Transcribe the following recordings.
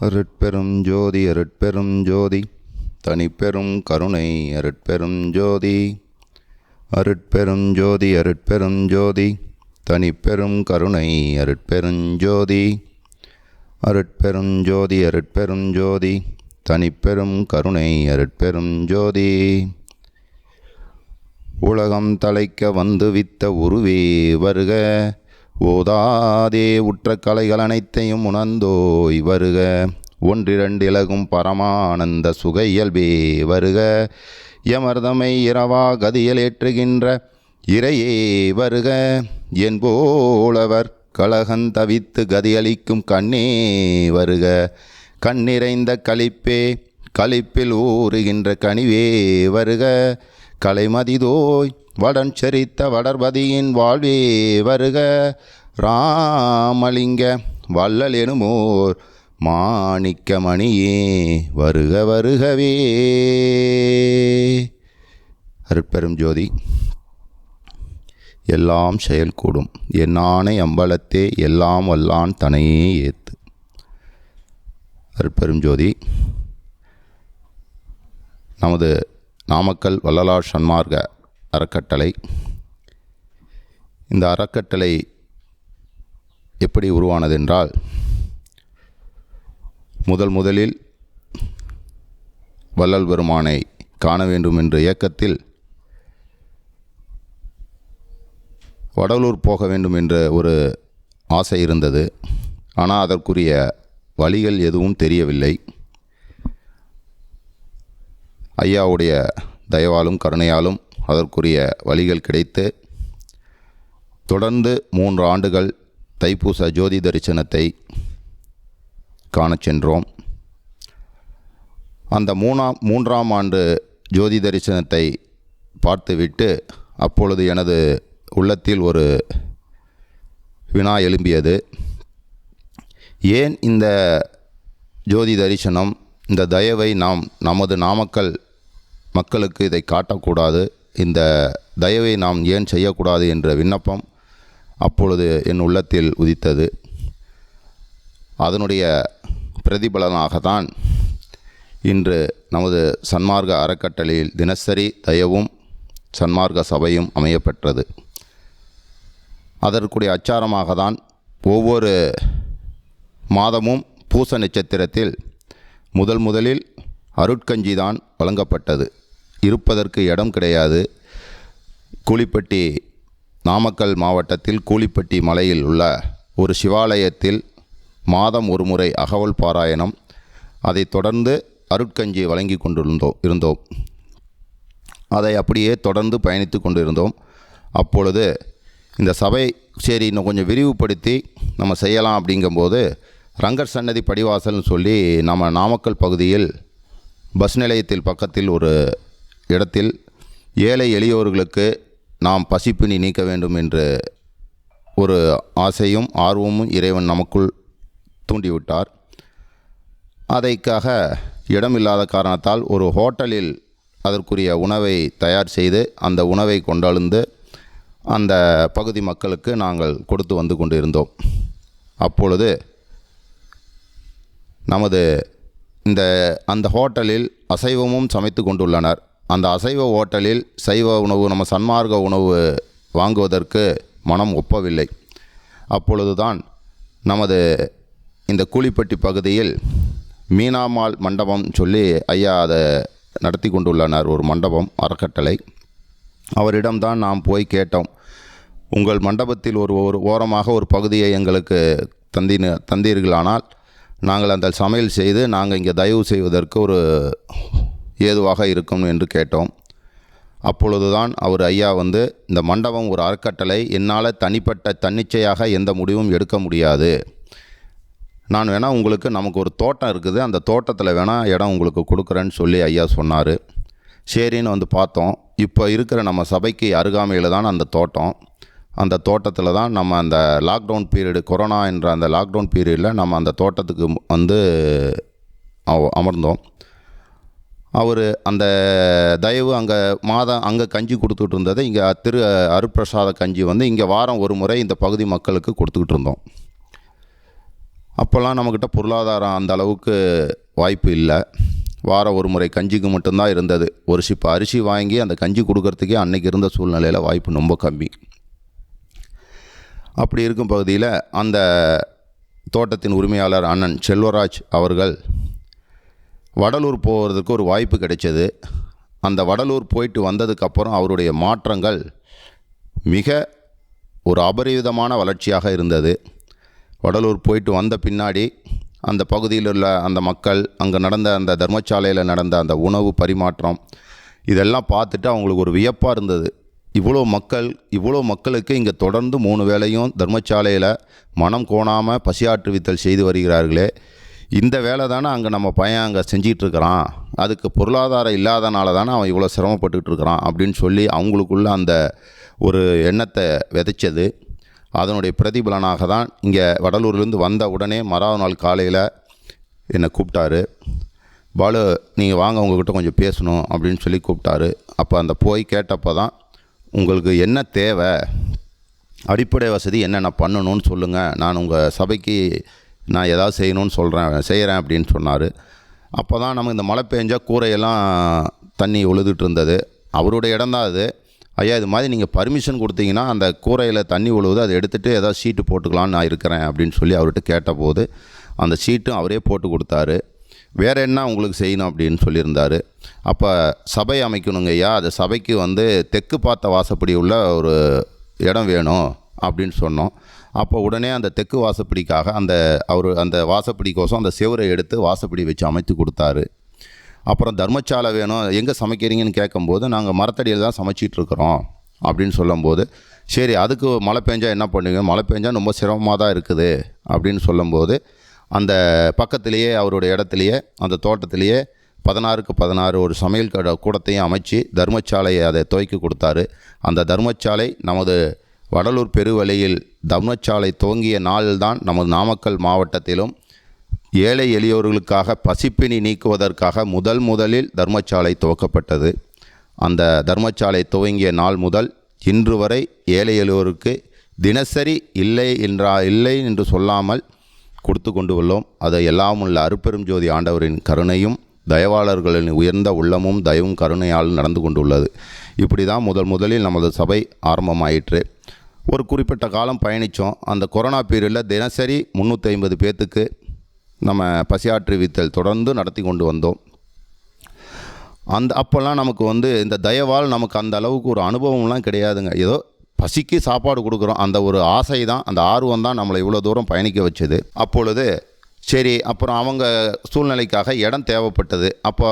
அருட்பெரும் ஜோதி அருட்பெரும் ஜோதி தனிப்பெரும் கருணை அருட்பெரும் ஜோதி அருட்பெரும் ஜோதி அருட்பெரும் ஜோதி தனிப்பெரும் கருணை அருட்பெரும் ஜோதி அருட்பெரும் ஜோதி அருட்பெரும் ஜோதி தனிப்பெரும் கருணை அருட்பெரும் ஜோதி. உலகம் தலைக்க வந்து வித்த உருவே வருக, ஓதாதே உற்ற கலைகள் அனைத்தையும் உணர்ந்தோய் வருக, ஒன்றிரண்டிலகும் பரமானந்த சுக இயல்பே வருக, யமர்தமை இரவா கதியில் ஏற்றுகின்ற இறையே வருக, என்போலவர் கலகந்தவித்து கதியளிக்கும் கண்ணே வருக, கண்ணிறைந்த களிப்பே களிப்பில் ஊறுகின்ற கனிவே வருக, கலைமதிதோய் வடன் செரித்த வளர்பதியின் வாழ்வே வருக, ராமலிங்க வள்ளல் எனுமோர் மாணிக்க மணியே வருக வருகவே. அருட்பெரும் ஜோதி. எல்லாம் செயல் கூடும் என்னானை அம்பலத்தே எல்லாம் வல்லான் தனையே ஏத்து. அருட்பெரும் ஜோதி. நமது நாமக்கல் வள்ளலார் சன்மார்க்க அறக்கட்டளை, இந்த அறக்கட்டளை எப்படி உருவானதென்றால், முதலில் வள்ளல் பெருமானை காண வேண்டும் என்ற இயக்கத்தில் வடலூர் போக வேண்டும் என்ற ஒரு ஆசை இருந்தது. ஆனால் அதற்குரிய வழிகள் எதுவும் தெரியவில்லை. ஐயாவுடைய தயவாலும் கருணையாலும் அதற்குரிய வழிகள் கிடைத்து தொடர்ந்து 3 ஆண்டுகள் தைப்பூச ஜோதி தரிசனத்தை காணச் சென்றோம். அந்த மூன்றாம் ஆண்டு ஜோதி தரிசனத்தை பார்த்துவிட்டு அப்பொழுது எனது உள்ளத்தில் ஒரு வினா எழும்பியது. ஏன் இந்த ஜோதி தரிசனம், இந்த தயவை நமது நாமக்கல் மக்களுக்கு இதை காட்டக்கூடாது, இந்த தயவை நாம் ஏன் செய்யக்கூடாது என்ற விண்ணப்பம் அப்பொழுது என் உள்ளத்தில் உதித்தது. அதனுடைய பிரதிபலனாகத்தான் இன்று நமது சன்மார்க்க அறக்கட்டளையில் தினசரி தயவும் சன்மார்க்க சபையும் அமையப்பெற்றது. அதற்குரிய அச்சாரமாக தான் ஒவ்வொரு மாதமும் பூச நட்சத்திரத்தில் முதலில் அருட்கஞ்சி தான் வழங்கப்பட்டது. இருப்பதற்கு இடம் கிடையாது. கூலிப்பட்டி, நாமக்கல் மாவட்டத்தில் கூலிப்பட்டி மலையில் உள்ள ஒரு சிவாலயத்தில் மாதம் ஒரு முறை அகவல் பாராயணம், அதை தொடர்ந்து அருட்கஞ்சி வழங்கி இருந்தோம். அதை அப்படியே தொடர்ந்து பயணித்து கொண்டு இருந்தோம். அப்பொழுது இந்த சபை சரி இன்னும் கொஞ்சம் விரிவுபடுத்தி நம்ம செய்யலாம் அப்படிங்கும்போது, ரங்கர் சன்னதி படிவாசல்னு சொல்லி நம்ம நாமக்கல் பகுதியில் பஸ் நிலையத்தில் பக்கத்தில் ஒரு இடத்தில் ஏழை எளியோர்களுக்கு நாம் பசிப்பினி நீக்க வேண்டும் என்று ஒரு ஆசையும் ஆர்வமும் இறைவன் நமக்குள் தூண்டிவிட்டார். அதைக்காக இடமில்லாத காரணத்தால் ஒரு ஹோட்டலில் அதற்குரிய உணவை தயார் செய்து அந்த உணவை கொண்டழுந்து அந்த பகுதி மக்களுக்கு நாங்கள் கொடுத்து வந்து கொண்டு இருந்தோம். அப்பொழுது நமது அந்த ஹோட்டலில் அசைவமும் சமைத்து கொண்டுள்ளனர். அந்த அசைவ ஹோட்டலில் சைவ உணவு, நம்ம சன்மார்க்க உணவு வாங்குவதற்கு மனம் ஒப்பவில்லை. அப்பொழுதுதான் நமது இந்த கூலிப்பட்டி பகுதியில் மீனாமாள் மண்டபம் சொல்லி ஐயா அதை நடத்தி கொண்டுள்ளனர், ஒரு மண்டபம் அறக்கட்டளை. அவரிடம்தான் நாம் போய் கேட்டோம், உங்கள் மண்டபத்தில் ஒரு ஓரமாக ஒரு பகுதியை எங்களுக்கு தந்தீர்களானால் நாங்கள் அந்த சமையல் செய்து நாங்கள் இங்கே தயவு செய்வதற்கு ஒரு ஏதுவாக இருக்கும் என்று கேட்டோம். அப்பொழுதுதான் அவர் ஐயா இந்த மண்டபம் ஒரு அறக்கட்டளை, என்னால் தன்னிச்சையாக எந்த முடிவும் எடுக்க முடியாது, நான் வேணால் உங்களுக்கு, நமக்கு ஒரு தோட்டம் இருக்குது, அந்த தோட்டத்தில் வேணால் இடம் உங்களுக்கு கொடுக்குறேன்னு சொல்லி ஐயா சொன்னார். சரின்னு பார்த்தோம். இப்போ இருக்கிற நம்ம சபைக்கு அருகாமையில் தான் அந்த தோட்டம். அந்த தோட்டத்தில் தான் நம்ம அந்த லாக்டவுன் பீரியடு, கொரோனா என்ற அந்த லாக்டவுன் பீரியடில் நம்ம அந்த தோட்டத்துக்கு அமர்ந்தோம். அவர் அந்த தயவு அங்கே கஞ்சி கொடுத்துட்டு இருந்ததை இங்கே அருட்பிரசாத கஞ்சி இங்கே வாரம் ஒரு முறை இந்த பகுதி மக்களுக்கு கொடுத்துக்கிட்டு இருந்தோம். அப்போல்லாம் நம்மக்கிட்ட பொருளாதாரம் அந்த அளவுக்கு வாய்ப்பு இல்லை. வாரம் ஒரு முறை கஞ்சிக்கு மட்டும்தான் இருந்தது. ஒரு சிப்ப அரிசி வாங்கி அந்த கஞ்சி கொடுக்கறதுக்கே அன்றைக்கி இருந்த சூழ்நிலையில் வாய்ப்பு ரொம்ப கம்மி. அப்படி இருக்கும் பகுதியில் அந்த தோட்டத்தின் உரிமையாளர் அண்ணன் செல்வராஜ் அவர்கள் வடலூர் போகிறதுக்கு ஒரு வாய்ப்பு கிடைச்சது. அந்த வடலூர் போயிட்டு வந்ததுக்கப்புறம் அவருடைய மாற்றங்கள் மிக ஒரு அபரிவிதமான வளர்ச்சியாக இருந்தது. வடலூர் போயிட்டு வந்த பின்னாடி அந்த பகுதியில் உள்ள அந்த மக்கள், அங்கே நடந்த அந்த தர்மசாலையில் நடந்த அந்த உணவு பரிமாற்றம், இதெல்லாம் பார்த்துட்டு அவங்களுக்கு ஒரு வியப்பாக இருந்தது. இவ்வளோ மக்களுக்கு இங்கே தொடர்ந்து 3 வேளையும் தர்மசாலையில் மனம் கோணாமல் பசியாற்றுவித்தல் செய்து வருகிறார்களே, இந்த வேலை தானே அங்கே நம்ம பையன் அங்கே செஞ்சிகிட்ருக்கிறான், அதுக்கு பொருளாதாரம் இல்லாதனால தானே அவன் இவ்வளோ சிரமப்பட்டுக்கிட்டு இருக்கிறான் அப்படின்னு சொல்லி அவங்களுக்குள்ள அந்த ஒரு எண்ணத்தை விதைச்சது. அதனுடைய பிரதிபலனாக தான் இங்கே வடலூர்லேருந்து வந்த உடனே மறாவது நாள் காலையில் என்னை கூப்பிட்டாரு. பாலு, நீங்கள் வாங்க, உங்கள்கிட்ட கொஞ்சம் பேசணும் அப்படின்னு சொல்லி கூப்பிட்டாரு. அப்போ அந்த போய் கேட்டப்போ தான், உங்களுக்கு என்ன தேவை, அடிப்படை வசதி என்னென்ன பண்ணணும்னு சொல்லுங்கள், நான் உங்கள் சபைக்கு நான் ஏதாவது செய்யணும்னு செய்கிறேன் அப்படின்னு சொன்னார். அப்போ தான் நம்ம இந்த மழை பெஞ்சால் கூரையெல்லாம் தண்ணி உழுதுட்டு இருந்தது. அவருடைய இடம் தான் அது. ஐயா, இது மாதிரி நீங்கள் பர்மிஷன் கொடுத்தீங்கன்னா அந்த கூரையில் தண்ணி உழுவுது, அதை எடுத்துகிட்டு ஏதாவது ஷீட்டு போட்டுக்கலான்னு நான் இருக்கிறேன் அப்படின்னு சொல்லி அவர்கிட்ட கேட்டபோது அந்த ஷீட்டும் அவரே போட்டு கொடுத்தாரு. வேறு என்ன உங்களுக்கு செய்யணும் அப்படின்னு சொல்லியிருந்தார். அப்போ சபை அமைக்கணுங்க ஐயா, அது சபைக்கு தெற்கு பார்த்த வாசப்படி உள்ள ஒரு இடம் வேணும் அப்படின்னு சொன்னோம். அப்போ உடனே அந்த தெற்கு வாசப்படிக்காக அந்த வாசப்படிக்கோசம் அந்த செவரை எடுத்து வாசப்படி வச்சு அமைத்து கொடுத்தாரு. அப்புறம் தர்மசாலை வேணும், எங்கே சமைக்கிறீங்கன்னு கேட்கும்போது நாங்கள் மரத்தடியில் தான் சமைச்சிட்ருக்குறோம் அப்படின்னு சொல்லும்போது, சரி அதுக்கு மழை பெஞ்சால் என்ன பண்ணுவீங்க, மழை பெஞ்சால் ரொம்ப சிரமமாக தான் இருக்குது அப்படின்னு சொல்லும்போது, அந்த பக்கத்துலேயே அவருடைய இடத்துலையே அந்த தோட்டத்திலேயே 16க்கு 16 ஒரு சமையல் கூடத்தையும் அமைச்சு தர்மசாலையை அதை துவக்கி கொடுத்தாரு. அந்த தர்மசாலை நமது வடலூர் பெருவழியில் தர்மசாலை துவங்கிய நாள்தான் நமது நாமக்கல் மாவட்டத்திலும் ஏழை எளியோர்களுக்காக பசிப்பினி நீக்குவதற்காக முதலில் தர்மசாலை துவக்கப்பட்டது. அந்த தர்மசாலை துவங்கிய நாள் முதல் இன்று வரை ஏழை எளியோருக்கு தினசரி இல்லை என்று சொல்லாமல் கொடுத்து கொண்டு உள்ளோம். அதை எல்லாம் உள்ள அருப்பெரும் ஜோதி ஆண்டவரின் கருணையும் தயவாளர்களின் உயர்ந்த உள்ளமும் தயவும் கருணையால் நடந்து கொண்டுள்ளது. இப்படி தான் முதலில் நமது சபை ஆரம்பமாயிற்று. ஒரு குறிப்பிட்ட காலம் பயணித்தோம். அந்த கொரோனா பீரியடில் தினசரி 350 பேர்த்துக்கு நம்ம பசியாற்றுவித்தல் தொடர்ந்து நடத்தி கொண்டு வந்தோம். அப்போல்லாம் நமக்கு இந்த தயவால் நமக்கு அந்த அளவுக்கு ஒரு அனுபவம்லாம் கிடையாதுங்க. ஏதோ பசிக்கு சாப்பாடு கொடுக்குறோம், அந்த ஒரு ஆசை தான், அந்த ஆர்வம் தான் நம்மளை இவ்வளோ தூரம் பயணிக்க வச்சது. அப்பொழுது சரி, அப்புறம் அவங்க சூழ்நிலைக்காக இடம் தேவைப்பட்டது. அப்போ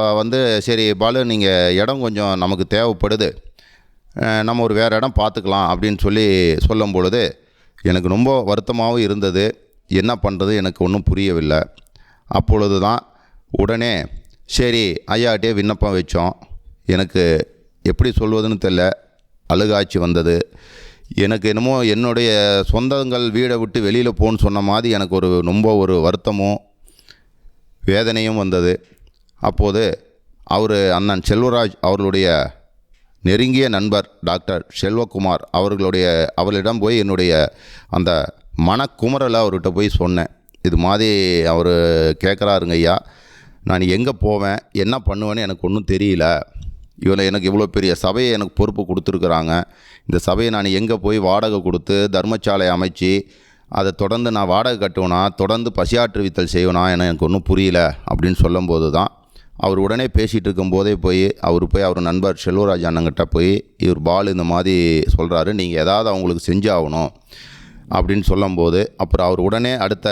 சரி பாலு, நீங்கள் இடம் கொஞ்சம் நமக்கு தேவைப்படுது, நம்ம ஒரு வேறு இடம் பார்த்துக்கலாம் அப்படின்னு சொல்லும் பொழுது எனக்கு ரொம்ப வருத்தமாகவும் இருந்தது. என்ன பண்ணுறது எனக்கு ஒன்றும் புரியவில்லை. அப்பொழுது தான் உடனே சரி ஐயாட்டே விண்ணப்பம் வச்சோம். எனக்கு எப்படி சொல்வதுன்னு தெரியல, அழுகாட்சி வந்தது. எனக்கு என்னமோ என்னுடைய சொந்தங்கள் வீடை விட்டு வெளியில் போன்னு சொன்ன மாதிரி எனக்கு ரொம்ப ஒரு வருத்தமும் வேதனையும் வந்தது. அப்போது அண்ணன் செல்வராஜ் அவர்களுடைய நெருங்கிய நண்பர் டாக்டர் செல்வகுமார் அவர்களிடம் போய் என்னுடைய அந்த மனக்குமரலை அவர்கிட்ட போய் சொன்னேன். இது மாதிரி அவர் கேட்குறாருங்க ஐயா, நான் எங்கே போவேன், என்ன பண்ணுவேன்னு எனக்கு ஒன்றும் தெரியல. எனக்கு இவ்வளோ பெரிய சபையை எனக்கு பொறுப்பு கொடுத்துருக்குறாங்க. இந்த சபையை நான் எங்கே போய் வாடகை கொடுத்து தர்மசாலை அமைச்சு அதை தொடர்ந்து நான் வாடகை கட்டுவேனா, தொடர்ந்து பசியாற்றுவித்தல் செய்வேனா, எனக்கு ஒன்றும் புரியல அப்படின்னு சொல்லும்போது தான் அவர் உடனே பேசிகிட்டு இருக்கும்போதே அவர் நண்பர் செல்வராஜ் அண்ணங்கிட்ட போய், இவர் பால் இந்த மாதிரி சொல்கிறாரு, நீங்கள் ஏதாவது அவங்களுக்கு செஞ்சாகணும் அப்படின்னு சொல்லும்போது, அப்புறம் அவர் உடனே அடுத்த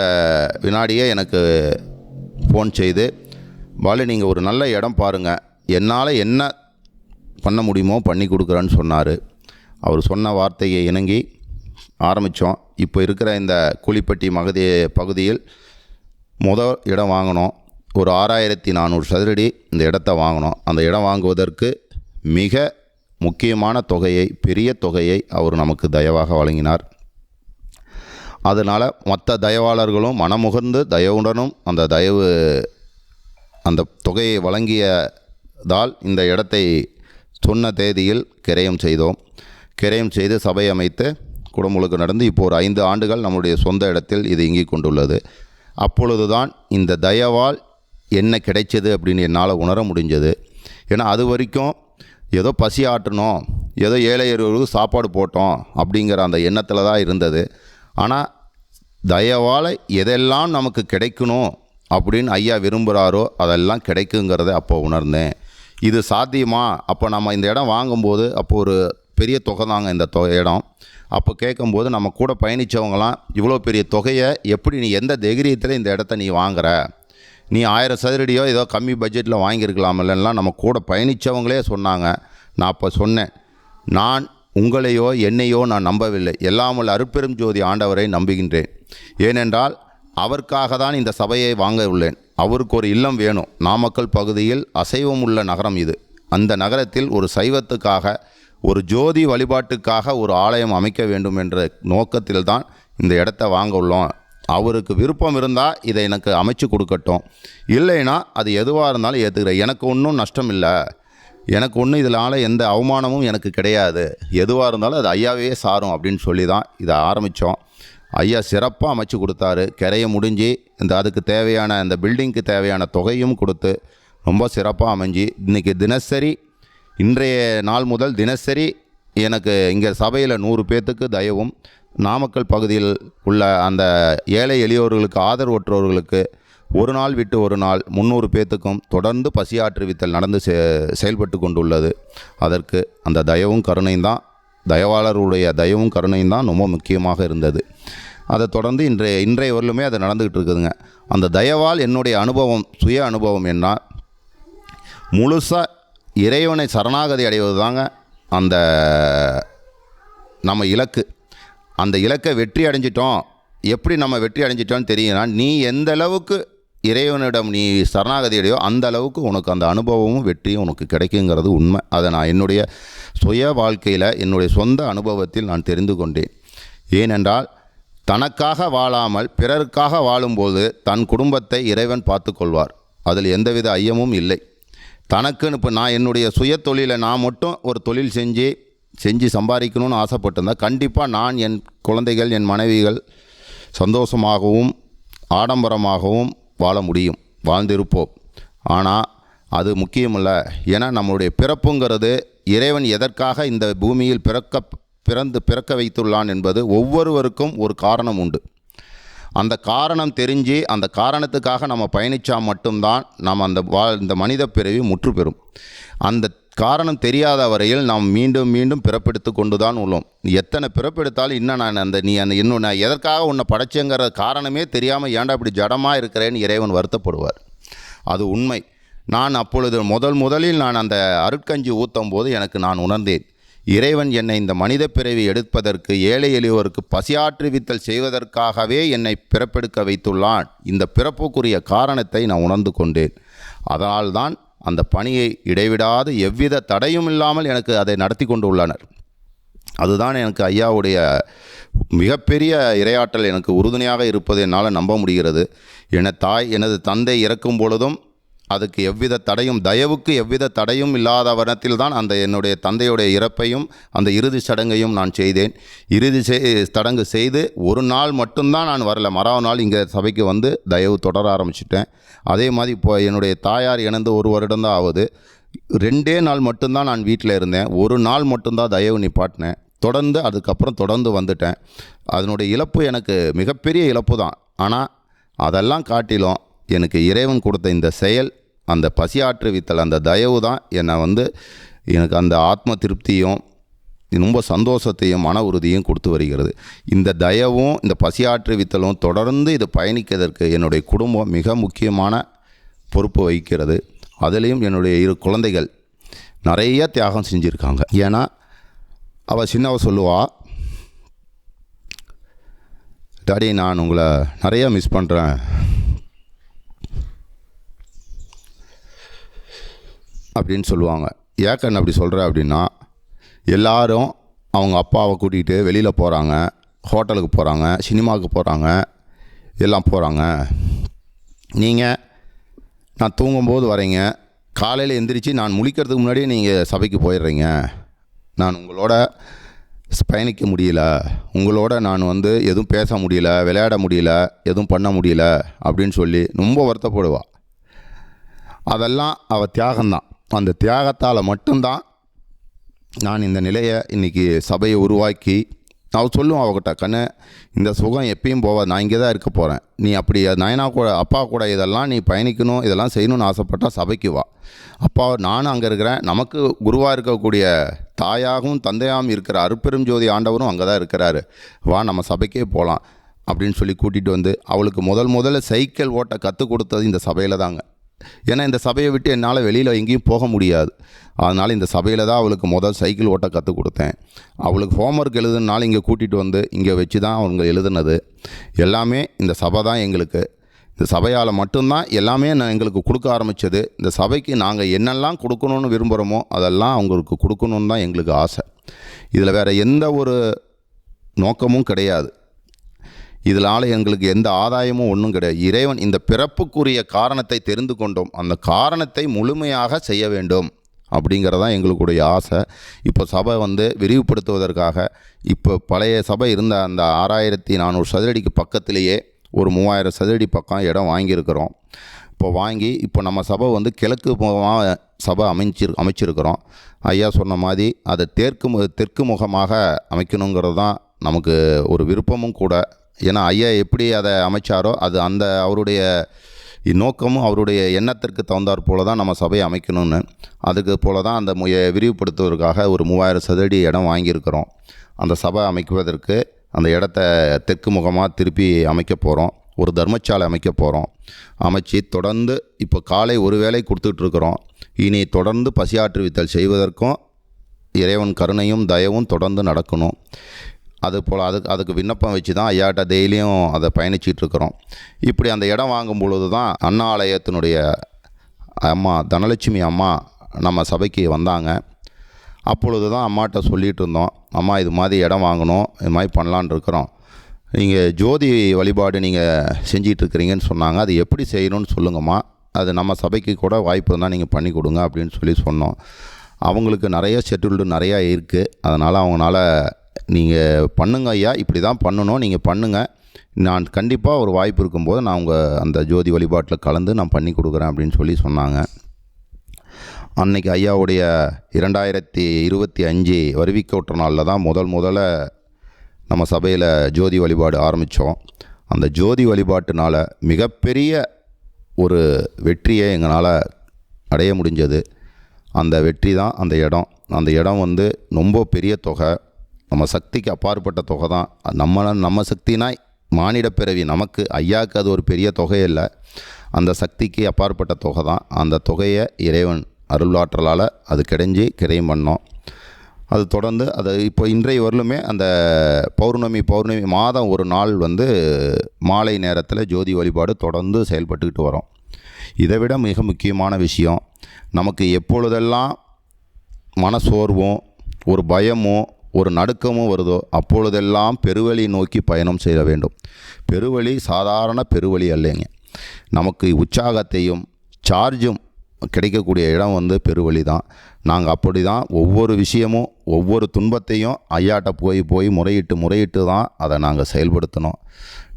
வினாடியே எனக்கு ஃபோன் செய்து, பாலு நீங்கள் ஒரு நல்ல இடம் பாருங்கள், என்னால் என்ன பண்ண முடியுமோ பண்ணி கொடுக்குறேன்னு சொன்னார். அவர் சொன்ன வார்த்தையை இணங்கி ஆரம்பித்தோம். இப்போ இருக்கிற இந்த கூலிப்பட்டி பகுதியில் இடம் வாங்கினோம். ஒரு 6400 சதுரடி இந்த இடத்த வாங்கினோம். அந்த இடம் வாங்குவதற்கு மிக முக்கியமான தொகையை, பெரிய தொகையை அவர் நமக்கு தயவாக வழங்கினார். அதனால் மற்ற தயவாளர்களும் மனமுகர்ந்து தயவுடனும் அந்த தொகையை வழங்கியதால் இந்த இடத்தை சொன்ன தேதியில் கிரயம் செய்தோம். கிரயம் செய்து சபை அமைத்து குடமுழுக்கு நடந்து இப்போ ஒரு 5 ஆண்டுகள் நம்முடைய சொந்த இடத்தில் இது இயங்கிக் கொண்டுள்ளது. அப்பொழுது தான் இந்த தயவால் என்ன கிடைச்சது அப்படின்னு என்னால் உணர முடிஞ்சது. ஏன்னா அது வரைக்கும் ஏதோ பசி ஆட்டணும், ஏதோ ஏழை எளியோருக்கு சாப்பாடு போட்டோம் அப்படிங்கிற அந்த எண்ணத்தில் தான் இருந்தது. ஆனால் தயவால் எதெல்லாம் நமக்கு கிடைக்கணும் அப்படின்னு ஐயா விரும்புகிறாரோ அதெல்லாம் கிடைக்குங்கிறத அப்போ உணர்ந்தேன். இது சாத்தியமா? அப்போ நம்ம இந்த இடம் வாங்கும்போது அப்போ ஒரு பெரிய தொகை தாங்க இந்த இடம். அப்போ கேட்கும்போது நம்ம கூட பயணித்தவங்களாம் இவ்வளோ பெரிய தொகையை எப்படி நீ எந்த தைரியத்தில் இந்த இடத்த நீ வாங்குற, நீ 1000 சதுரடியோ ஏதோ கம்மி பட்ஜெட்டில் வாங்கியிருக்கலாமில்லாம் நம்ம கூட பயணித்தவங்களே சொன்னாங்க. நான் அப்போ சொன்னேன், நான் உங்களையோ என்னையோ நான் நம்பவில்லை, எல்லாமல் அருட்பெரும் ஜோதி ஆண்டவரை நம்புகின்றேன். ஏனென்றால் அவருக்காக தான் இந்த சபையை வாங்க உள்ளேன். அவருக்கு ஒரு இல்லம் வேணும். நாமக்கல் பகுதியில் அசைவம் உள்ள நகரம் இது. அந்த நகரத்தில் ஒரு சைவத்துக்காக, ஒரு ஜோதி வழிபாட்டுக்காக ஒரு ஆலயம் அமைக்க வேண்டும் என்ற நோக்கத்தில் தான் இந்த இடத்த வாங்க உள்ளோம். அவருக்கு விருப்பம் இருந்தால் இதை எனக்கு அமைச்சு கொடுக்கட்டும், இல்லைன்னா அது எதுவாக இருந்தாலும் ஏற்றுக்கிறேன். எனக்கு ஒன்றும் நஷ்டம் இல்லை, எனக்கு ஒன்றும் இதனால் எந்த அவமானமும் எனக்கு கிடையாது, எதுவாக இருந்தாலும் அது ஐயாவே சாரும் அப்படின்னு சொல்லி தான் இதை ஆரம்பித்தோம். ஐயா சிறப்பாக அமைச்சு கொடுத்தாரு. கிரையை முடிஞ்சு அதுக்கு தேவையான இந்த பில்டிங்க்கு தேவையான தொகையும் கொடுத்து ரொம்ப சிறப்பாக அமைஞ்சு இன்றைக்கி தினசரி, இன்றைய நாள் முதல் தினசரி எனக்கு இங்கே சபையில் 100 பேர்த்துக்கு தயவும், நாமக்கல் பகுதியில் உள்ள அந்த ஏழை எளியோர்களுக்கு ஆதரவற்றோர்களுக்கு ஒரு நாள் விட்டு ஒரு நாள் 300 பேர்த்துக்கும் தொடர்ந்து பசியாற்றுவித்தல் நடந்து செயல்பட்டு கொண்டுள்ளது. அதற்கு அந்த தயவும் கருணையும் தான், தயவாளருடைய தயவும் கருணையும் தான் ரொம்ப முக்கியமாக இருந்தது. அதை தொடர்ந்து இன்றைய வரலுமே அது நடந்துக்கிட்டு இருக்குதுங்க. அந்த தயவால் என்னுடைய அனுபவம், சுய அனுபவம் என்ன, முழுசாக இறைவனை சரணாகதி அடைவது தாங்க அந்த நம்ம இலக்கு. அந்த இலக்கை வெற்றி அடைஞ்சிட்டோம். எப்படி நம்ம வெற்றி அடைஞ்சிட்டோன்னு தெரியும்னா, நீ எந்த அளவுக்கு இறைவனிடம் நீ சரணாகதி அடையோ அந்த அளவுக்கு உனக்கு அந்த அனுபவமும் வெற்றியும் உனக்கு கிடைக்குங்கிறது உண்மை. அதை நான் என்னுடைய சுய வாழ்க்கையில், என்னுடைய சொந்த அனுபவத்தில் நான் தெரிந்து கொண்டேன். ஏனென்றால் தனக்காக வாழாமல் பிறருக்காக வாழும்போது தன் குடும்பத்தை இறைவன் பார்த்து கொள்வார். அதில் எந்தவித ஐயமும் இல்லை. தனக்குன்னு இப்போ நான் என்னுடைய சுய தொழிலை நான் மட்டும் ஒரு தொழில் செஞ்சு சம்பாதிக்கணும்னு ஆசைப்பட்டிருந்தா கண்டிப்பாக நான், என் குழந்தைகள், என் மனைவிகள் சந்தோஷமாகவும் ஆடம்பரமாகவும் வாழ முடியும், வாழ்ந்திருப்போம். ஆனால் அது முக்கியமில்ல. ஏன்னா நம்மளுடைய பிறப்புங்கிறது இறைவன் எதற்காக இந்த பூமியில் பிறக்க வைத்துள்ளான் என்பது ஒவ்வொருவருக்கும் ஒரு காரணம் உண்டு. அந்த காரணம் தெரிஞ்சு அந்த காரணத்துக்காக நம்ம பயணித்தா மட்டும்தான் நாம் இந்த மனித பிறவி முற்று பெறும். அந்த காரணம் தெரியாத வரையில் நாம் மீண்டும் மீண்டும் பிறப்பெடுத்து கொண்டு தான் உள்ளோம். எத்தனை பிறப்பெடுத்தாலும் இன்னும் நான் எதற்காக உன்னை படைச்சேங்கிற காரணமே தெரியாமல் ஏன்டா இப்படி ஜடமாக இருக்கிறேன்னு இறைவன் வருத்தப்படுவார். அது உண்மை. நான் அப்பொழுது முதலில் நான் அந்த அருட்கஞ்சி ஊற்றும் போது எனக்கு நான் உணர்ந்தேன், இறைவன் என்னை இந்த மனித பிறவி எடுப்பதற்கு, ஏழை எளியோருக்கு பசியாற்றுவித்தல் செய்வதற்காகவே என்னை பிறப்பெடுக்க வைத்துள்ளான். இந்த பிறப்புக்குரிய காரணத்தை நான் உணர்ந்து கொண்டேன். அதனால்தான் அந்த பணியை இடைவிடாது எவ்வித தடையும் இல்லாமல் எனக்கு அதை நடத்தி கொண்டு உள்ளனர். அதுதான் எனக்கு ஐயாவுடைய மிகப்பெரிய இறையாற்றல். எனக்கு உறுதுணையாக இருப்பது என்னால் நம்ப முடிகிறது. எனது தந்தை இறக்கும் பொழுதும் அதுக்கு எவ்வித தடையும், தயவுக்கு எவ்வித தடையும் இல்லாத வண்ணத்தில் தான் என்னுடைய தந்தையுடைய இறப்பையும் அந்த இறுதி சடங்கையும் நான் செய்தேன். இறுதி சடங்கு செய்து ஒரு நாள் மட்டும்தான் நான் வரல. மறாவது நாள் இங்கே சபைக்கு வந்து தயவு தொடர ஆரம்பிச்சிட்டேன். அதே மாதிரி இப்போ என்னுடைய தாயார் இணைந்து 1 வருடம் தான் ஆகுது. 2 நாள் மட்டும்தான் நான் வீட்டில் இருந்தேன். ஒரு நாள் மட்டும்தான் தயவு நிப்பாட்டினேன். அதுக்கப்புறம் தொடர்ந்து வந்துட்டேன். அதனுடைய இழப்பு எனக்கு மிகப்பெரிய இழப்பு தான். ஆனால் அதெல்லாம் காட்டிலும் எனக்கு இறைவன் கொடுத்த இந்த செயல், அந்த பசியாற்றுவித்தல், அந்த தயவு தான் எனக்கு அந்த ஆத்ம திருப்தியும் ரொம்ப சந்தோஷத்தையும் மன உறுதியும் கொடுத்து வருகிறது. இந்த தயவும் இந்த பசியாற்றுவித்தலும் தொடர்ந்து இது பயணிக்கிறதற்கு என்னுடைய குடும்பம் மிக முக்கியமான பொறுப்பு வகிக்கிறது. அதுலேயும் என்னுடைய 2 குழந்தைகள் நிறைய தியாகம் செஞ்சுருக்காங்க. ஏன்னா அவள் சின்னவ சொல்லுவா, டாடி நான் உங்களை நிறையா மிஸ் பண்ணுறேன் அப்படின்னு சொல்லுவாங்க. ஏக்கன் அப்படி சொல்கிற அப்படின்னா, எல்லாரும் அவங்க அப்பாவை கூட்டிகிட்டு வெளியில் போகிறாங்க, ஹோட்டலுக்கு போகிறாங்க, சினிமாவுக்கு போகிறாங்க, எல்லாம் போகிறாங்க. நீங்கள் நான் தூங்கும்போது வரீங்க, காலையில் எந்திரிச்சு நான் முழிக்கிறதுக்கு முன்னாடியே நீங்கள் சபைக்கு போயிடுறீங்க. நான் உங்களோட பயணிக்க முடியல, உங்களோட நான் எதுவும் பேச முடியல, விளையாட முடியல, எதுவும் பண்ண முடியல அப்படின்னு சொல்லி ரொம்ப வருத்தப்படுவாள். அதெல்லாம் அவள் தியாகம்தான். அந்த தியாகத்தால் மட்டும்தான் நான் இந்த நிலையை இன்றைக்கி சபையை உருவாக்கி, அவள் சொல்லுவான் அவகிட்ட, கண்ணு இந்த சுகம் எப்பயும் போவா, நான் இங்கே தான் இருக்க போகிறேன், நீ அப்படி நயனா கூட அப்பா கூட இதெல்லாம் நீ பயணிக்கணும், இதெல்லாம் செய்யணும்னு ஆசைப்பட்டால் சபைக்கு வா, அப்பா நானும் அங்கே இருக்கிறேன், நமக்கு குருவாக இருக்கக்கூடிய தாயாகவும் தந்தையாகவும் இருக்கிற அருட்பெரும் ஜோதி ஆண்டவரும் அங்கே தான் இருக்கிறாரு, வா நம்ம சபைக்கே போகலாம் அப்படின்னு சொல்லி கூட்டிகிட்டு அவளுக்கு முதல்ல சைக்கிள் ஓட்ட கற்றுக் கொடுத்தது இந்த சபையில் தாங்க. ஏன்னா இந்த சபையை விட்டு என்னால் வெளியில் எங்கேயும் போக முடியாது. அதனால் இந்த சபையில் தான் அவளுக்கு சைக்கிள் ஓட்ட கற்றுக் கொடுத்தேன். அவளுக்கு ஹோம்ஒர்க் எழுதுனாலும் இங்கே கூட்டிகிட்டு இங்கே வச்சு தான் அவங்க எழுதுனது. எல்லாமே இந்த சபை தான் எங்களுக்கு. இந்த சபையால் மட்டும்தான் எல்லாமே எங்களுக்கு கொடுக்க ஆரம்பித்தது. இந்த சபைக்கு நாங்கள் என்னெல்லாம் கொடுக்கணுன்னு விரும்புகிறோமோ அதெல்லாம் அவங்களுக்கு கொடுக்கணுன்னு தான் எங்களுக்கு ஆசை. இதில் வேறு எந்த ஒரு நோக்கமும் கிடையாது. இதனால் எங்களுக்கு எந்த ஆதாயமும் ஒன்றும் கிடையாது. இறைவன் இந்த பிறப்புக்குரிய காரணத்தை தெரிந்து கொண்டோம், அந்த காரணத்தை முழுமையாக செய்ய வேண்டும் அப்படிங்கிறதான் எங்களுடைய ஆசை. இப்போ சபை விரிவுபடுத்துவதற்காக இப்போ பழைய சபை இருந்த அந்த 6400 சதுரடிக்கு பக்கத்திலேயே ஒரு 3000 சதுரடி பக்கம் இடம் வாங்கியிருக்கிறோம். இப்போ வாங்கி இப்போ நம்ம சபை கிழக்கு முகமாக சபை அமைச்சிருக்கிறோம். ஐயா சொன்ன மாதிரி அதை தெற்கு முகமாக அமைக்கணுங்கிறது தான் நமக்கு ஒரு விருப்பமும் கூட. ஏன்னா ஐயா எப்படி அதை அமைச்சாரோ அது அந்த அவருடைய நோக்கமும் அவருடைய எண்ணத்திற்கு தகுந்தாற் போல தான் நம்ம சபையை அமைக்கணும்னு, அதுக்கு போல தான் அந்த விரிவுபடுத்துவதற்காக ஒரு 3000 சதுரடி இடம் வாங்கியிருக்கிறோம். அந்த சபை அமைக்குவதற்கு அந்த இடத்த தெற்கு முகமாக திருப்பி அமைக்க போகிறோம். ஒரு தர்மசாலை அமைக்க போகிறோம். அமைச்சு தொடர்ந்து இப்போ காலை ஒரு வேளை கொடுத்துட்ருக்குறோம். இனி தொடர்ந்து பசியாற்றுவித்தல் செய்வதற்கும் இறைவன் கருணையும் தயவும் தொடர்ந்து நடக்கணும். அதுபோல் அதுக்கு விண்ணப்பம் வச்சு தான் ஐயாட்ட டெய்லியும் அதை பயணிச்சிட்ருக்குறோம். இப்படி அந்த இடம் வாங்கும் பொழுது தான் அண்ணா ஆலயத்தினுடைய அம்மா தனலட்சுமி அம்மா நம்ம சபைக்கு வந்தாங்க. அப்பொழுது தான் அம்மாட்ட சொல்லிகிட்டு இருந்தோம், அம்மா இது மாதிரி இடம் வாங்கணும், இது மாதிரி பண்ணலான் இருக்கிறோம், நீங்கள் ஜோதி வழிபாடு நீங்கள் செஞ்சிகிட்ருக்கிறீங்கன்னு சொன்னாங்க, அது எப்படி செய்யணும்னு சொல்லுங்கம்மா, அது நம்ம சபைக்கு கூட வாய்ப்பு இருந்தால் நீங்கள் பண்ணி கொடுங்க அப்படின்னு சொல்லி சொன்னோம். அவங்களுக்கு நிறைய ஷெட்யூல்டு நிறையா இருக்குது. அதனால் அவங்களால நீங்கள் பண்ணுங்க ஐயா, இப்படி தான் பண்ணணும், நீங்கள் பண்ணுங்கள், நான் கண்டிப்பாக ஒரு வாய்ப்பு இருக்கும்போது நான் உங்கள் அந்த ஜோதி வழிபாட்டில் கலந்து நான் பண்ணி கொடுக்குறேன் அப்படின்னு சொல்லி சொன்னாங்க. அன்றைக்கி ஐயாவுடைய 2025 வருவிக்கோட்ட நாளில் தான் முதல்ல நம்ம சபையில் ஜோதி வழிபாடு ஆரம்பித்தோம். அந்த ஜோதி வழிபாட்டுனால் மிகப்பெரிய ஒரு வெற்றியை எங்களால் அடைய முடிஞ்சது. அந்த வெற்றி தான் அந்த இடம். அந்த இடம் ரொம்ப பெரிய தொகை, நம்ம சக்திக்கு அப்பாற்பட்ட தொகை தான். நம்ம சக்தினா மானிட பிறவி, நமக்கு ஐயாவுக்கு அது ஒரு பெரிய தொகை இல்லை, அந்த சக்திக்கு அப்பாற்பட்ட தொகை தான். அந்த தொகையை இறைவன் அருளாற்றலால் அது கிரையும் பண்ணோம். அது தொடர்ந்து அது இப்போ இன்றைய வரலுமே அந்த பௌர்ணமி மாதம் ஒரு நாள் மாலை நேரத்தில் ஜோதி வழிபாடு தொடர்ந்து செயல்பட்டுக்கிட்டு வரோம். இதை விட மிக முக்கியமான விஷயம், நமக்கு எப்பொழுதெல்லாம் மனசோர்வும் ஒரு பயமும் ஒரு நடுக்கமும் வருதோ அப்பொழுதெல்லாம் பெருவழி நோக்கி பயணம் செய்ய வேண்டும். பெருவழி சாதாரண பெருவழி அல்லைங்க. நமக்கு உற்சாகத்தையும் சார்ஜும் கிடைக்கக்கூடிய இடம் பெருவழி தான். நாங்கள் அப்படி தான் ஒவ்வொரு விஷயமும் ஒவ்வொரு துன்பத்தையும் ஐயாட்ட போய் முறையிட்டு தான் அதை நாங்கள் செயல்படுத்தினோம்.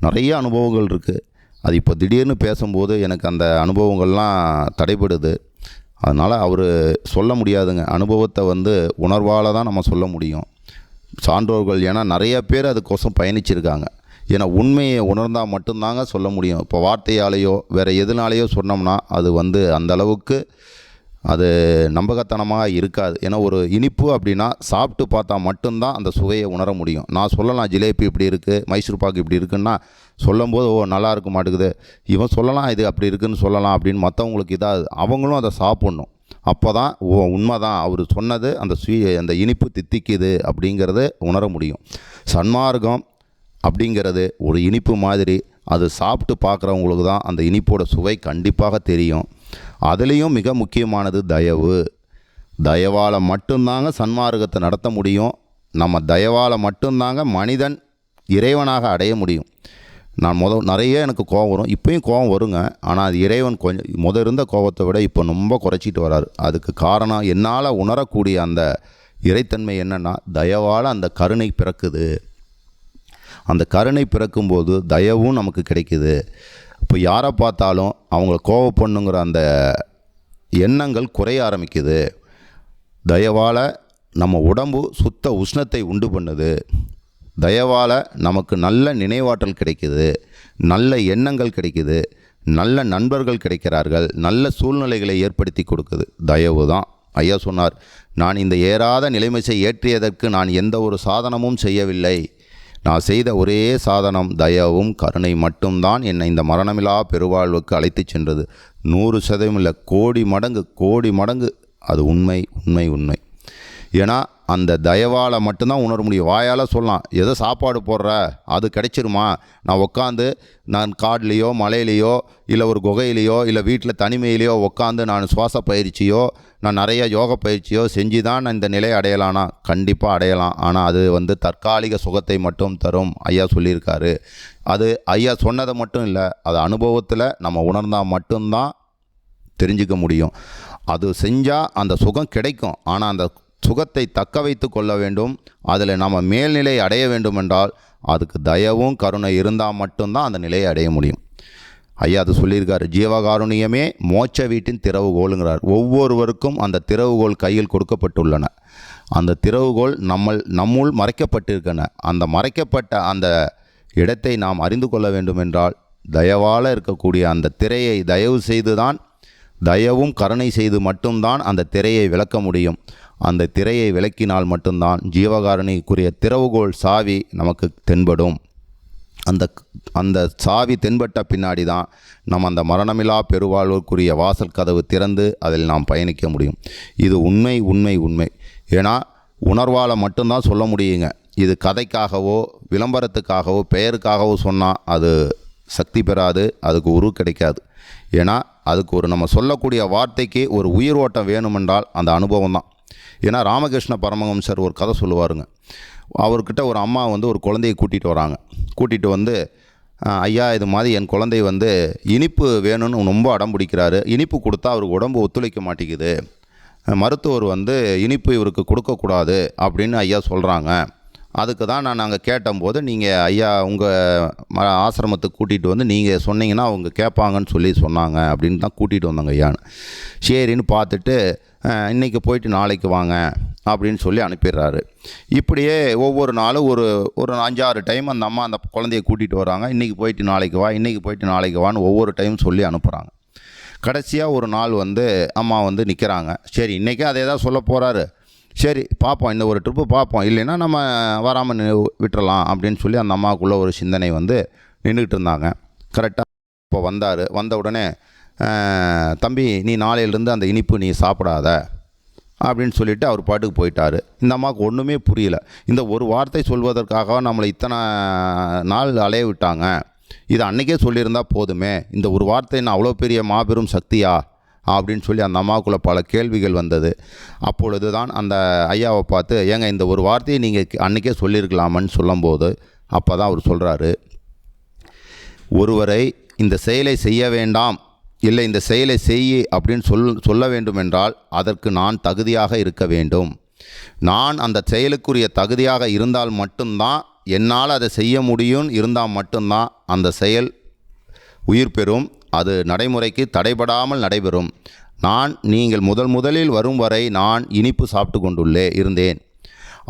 நிறைய அனுபவங்கள் இருக்குது. அது இப்போ திடீர்னு பேசும்போது எனக்கு அந்த அனுபவங்கள்லாம் தடைபடுது. அதனால் அவர் சொல்ல முடியாதுங்க. அனுபவத்தை உணர்வால் தான் நம்ம சொல்ல முடியும். சான்றோர்கள் ஏன்னா நிறைய பேர் அதுக்கோசம் பயணிச்சிருக்காங்க. ஏன்னா உண்மையை உணர்ந்தால் மட்டும்தாங்க சொல்ல முடியும். இப்போ வார்த்தையாலேயோ வேறு எதுனாலேயோ சொன்னோம்னா அது அந்த அளவுக்கு அது நம்பகத்தனமாக இருக்காது. ஏன்னா ஒரு இனிப்பு அப்படின்னா சாப்பிட்டு பார்த்தா மட்டும்தான் அந்த சுவையை உணர முடியும். நான் சொல்லலாம் ஜிலேபி இப்படி இருக்குது, மைசூர் பாக்கு இப்படி இருக்குன்னா சொல்லும்போது நல்லா இருக்க மாட்டேங்குது, இவன் சொல்லலாம் இது அப்படி இருக்குதுன்னு சொல்லலாம் அப்படின்னு மற்றவங்களுக்கு இதாகுது. அவங்களும் அதை சாப்பிட்ணும். அப்போ தான் உண்மை தான் அவர் சொன்னது அந்த இனிப்பு தித்திக்குது அப்படிங்கிறத உணர முடியும். சன்மார்க்கம் அப்படிங்கிறது ஒரு இனிப்பு மாதிரி, அது சாப்பிட்டு பார்க்குறவங்களுக்கு தான் அந்த இனிப்போட சுவை கண்டிப்பாக தெரியும். அதுலேயும் மிக முக்கியமானது தயவால் மட்டும்தாங்க சன்மார்க்கத்தை நடத்த முடியும். நம்ம தயவால் மட்டும்தாங்க மனிதன் இறைவனாக அடைய முடியும். நான் நிறைய எனக்கு கோபம் வரும், இப்போயும் கோபம் வருங்க. ஆனால் அது இறைவன் கொஞ்சம் இருந்த கோபத்தை விட இப்போ ரொம்ப குறைச்சிட்டு வராரு. அதுக்கு காரணம் என்னால் உணரக்கூடிய அந்த இறைத்தன்மை என்னென்னா தயவால் அந்த கருணை பிறக்குது. அந்த கருணை பிறக்கும்போது தயவும் நமக்கு கிடைக்குது. இப்போ யாரை பார்த்தாலும் அவங்கள கோவப்பண்ணுங்கிற அந்த எண்ணங்கள் குறைய ஆரம்பிக்குது. தயவால் நம்ம உடம்பு சுத்த உஷ்ணத்தை உண்டு பண்ணுது. தயவால் நமக்கு நல்ல நினைவாற்றல் கிடைக்குது, நல்ல எண்ணங்கள் கிடைக்குது, நல்ல நண்பர்கள் கிடைக்கிறார்கள், நல்ல சூழ்நிலைகளை ஏற்படுத்தி கொடுக்குது. தயவு தான். ஐயா சொன்னார், நான் இந்த ஏறாத நிலைமையை ஏற்றியதற்கு நான் எந்த ஒரு சாதனமும் செய்யவில்லை. நான் செய்த ஒரே சாதனம் தயவும் கருணை மட்டும்தான் என்னை இந்த மரணமில்லா பெருவாழ்வுக்கு அழைத்து சென்றது. 100% இல்லை, கோடி மடங்கு அது உண்மை உண்மை உண்மை. ஏன்னா அந்த தயவால் மட்டும்தான் உணர முடியும். வாயால் சொல்லலாம், எதோ சாப்பாடு போடுற அது கிடைச்சிருமா, நான் உட்காந்து நான் காடுலேயோ மலையிலையோ இல்லை ஒரு குகையிலையோ இல்லை வீட்டில் தனிமையிலையோ உட்காந்து நான் சுவாச பயிற்சியோ நான் நிறைய யோக பயிற்சியோ செஞ்சு தான் நான் இந்த நிலையை அடையலானா, கண்டிப்பாக அடையலாம். ஆனால் அது தற்காலிக சுகத்தை மட்டும் தரும். ஐயா சொல்லியிருக்காரு. அது ஐயா சொன்னதை மட்டும் இல்லை, அது அனுபவத்தில் நம்ம உணர்ந்தால் மட்டும்தான் தெரிஞ்சிக்க முடியும். அது செஞ்சால் அந்த சுகம் கிடைக்கும். ஆனால் அந்த சுகத்தை தக்க வைத்து கொள்ள வேண்டும், அதில் நம்ம மேல்நிலை அடைய வேண்டும் என்றால் அதுக்கு தயவும் கருணை இருந்தால் மட்டும்தான் அந்த நிலையை அடைய முடியும். ஐயா அது சொல்லியிருக்காரு, ஜீவகாருண்யமே மோட்ச வீட்டின் திறவுகோளுங்கிறார். ஒவ்வொருவருக்கும் அந்த திறவுகோல் கையில் கொடுக்கப்பட்டுள்ளன. அந்த திறவுகோல் நம்முள் மறைக்கப்பட்டிருக்கன. அந்த மறைக்கப்பட்ட அந்த இடத்தை நாம் அறிந்து கொள்ள வேண்டும் என்றால் தயவால் இருக்கக்கூடிய அந்த திரையை தயவு செய்து தான், தயவும் கருணை செய்து மட்டும்தான் அந்த திரையை விளக்க முடியும். அந்த திரையை விளக்கினால் மட்டும்தான் ஜீவகாருணிக்குரிய திறவுகோல் சாவி நமக்கு தென்படும். அந்த சாவி தென்பட்ட பின்னாடி தான் நம்ம அந்த மரணமில்லா பெருவாழ்வுக்குரிய வாசல் கதவு திறந்து அதில் நாம் பயணிக்க முடியும். இது உண்மை உண்மை உண்மை. ஏன்னா உணர்வால் மட்டும்தான் சொல்ல முடியுங்க. இது கதைக்காகவோ விளம்பரத்துக்காகவோ பெயருக்காகவோ சொன்னால் அது சக்தி பெறாது, அதுக்கு உரு கிடைக்காது. ஏன்னா அதுக்கு நம்ம சொல்லக்கூடிய வார்த்தைக்கு ஒரு உயிர் ஓட்டம் வேணுமென்றால் அந்த அனுபவம் தான். ஏன்னா ராமகிருஷ்ண பரமஹம்சர் ஒரு கதை சொல்லுவாருங்க. அவர்கிட்ட ஒரு அம்மா ஒரு குழந்தையை கூட்டிகிட்டு வராங்க. கூட்டிகிட்டு வந்து, ஐயா இது மாதிரி என் குழந்தை இனிப்பு வேணும்னு ரொம்ப அடம் பிடிக்கிறாரு. இனிப்பு கொடுத்தா அவருக்கு உடம்பு ஒத்துழைக்க மாட்டேங்குது. மருத்துவர் இனிப்பு இவருக்கு கொடுக்கக்கூடாது அப்படின்னு ஐயா சொல்கிறாங்க. அதுக்கு தான் நாங்கள் கேட்டபோது, நீங்கள் ஐயா உங்கள் ஆசிரமத்துக்கு கூட்டிகிட்டு நீங்கள் சொன்னீங்கன்னா அவங்க கேட்பாங்கன்னு சொன்னாங்க அப்படின்னு தான் கூட்டிகிட்டு வந்தாங்க ஐயான்னு. சரின்னு பார்த்துட்டு இன்றைக்கி போயிட்டு நாளைக்கு வாங்க அப்படின்னு சொல்லி அனுப்பிடுறாரு. இப்படியே ஒவ்வொரு நாளும் ஒரு 5-6 டைம் அந்த அம்மா அந்த குழந்தைய கூட்டிகிட்டு வராங்க. இன்றைக்கி போயிட்டு நாளைக்கு வா, இன்றைக்கி போயிட்டு நாளைக்கு வான்னு ஒவ்வொரு டைம் சொல்லி அனுப்புகிறாங்க. கடைசியாக ஒரு நாள் அம்மா நிற்கிறாங்க. சரி இன்றைக்கி அதே தான் சொல்ல போகிறாரு. சரி பார்ப்போம், இந்த ஒரு ட்ரிப்பு பார்ப்போம், இல்லைன்னா நம்ம வராமல் விட்டுறலாம் அப்படின்னு சொல்லி அந்த அம்மாவுக்குள்ளே ஒரு சிந்தனை நின்றுக்கிட்டு இருந்தாங்க. கரெக்டாக இப்போ வந்தார். வந்த உடனே, தம்பி நீ நாளையிலேருந்து அந்த இனிப்பு நீ சாப்பிடாத அப்படின்னு சொல்லிவிட்டு அவர் பாட்டுக்கு போயிட்டார். இந்த அம்மாவுக்கு ஒன்றுமே புரியல. இந்த ஒரு வார்த்தை சொல்வதற்காக நம்மளை இத்தனை நாள் அலைய விட்டாங்க. இதை அன்றைக்கே சொல்லியிருந்தா போதுமே, இந்த ஒரு வார்த்தை என்ன அவ்வளோ பெரிய மாபெரும் சக்தியா அப்படின்னு சொல்லி அந்த அம்மாவுக்குள்ளே பல கேள்விகள் வந்தது. அப்பொழுது தான் அந்த ஐயாவை பார்த்து, ஏங்க இந்த ஒரு வார்த்தையை நீங்கள் அன்றைக்கே சொல்லியிருக்கலாமன்னு சொல்லும்போது அப்போ தான் அவர் சொல்கிறாரு, ஒருவரை இந்த செயலை செய்ய வேண்டாம், இல்லை இந்த செயலை செய் அப்படின்னு சொல்ல வேண்டும் என்றால் அதற்கு நான் தகுதியாக இருக்க வேண்டும். நான் அந்த செயலுக்குரிய தகுதியாக இருந்தால் மட்டும்தான் என்னால் அதை செய்ய முடியும். இருந்தால் மட்டும்தான் அந்த செயல் உயிர் பெறும், அது நடைமுறைக்கு தடைபடாமல் நடைபெறும். நீங்கள் முதலில் வரும் வரை நான் இனிப்பு சாப்பிட்டு இருந்தேன்.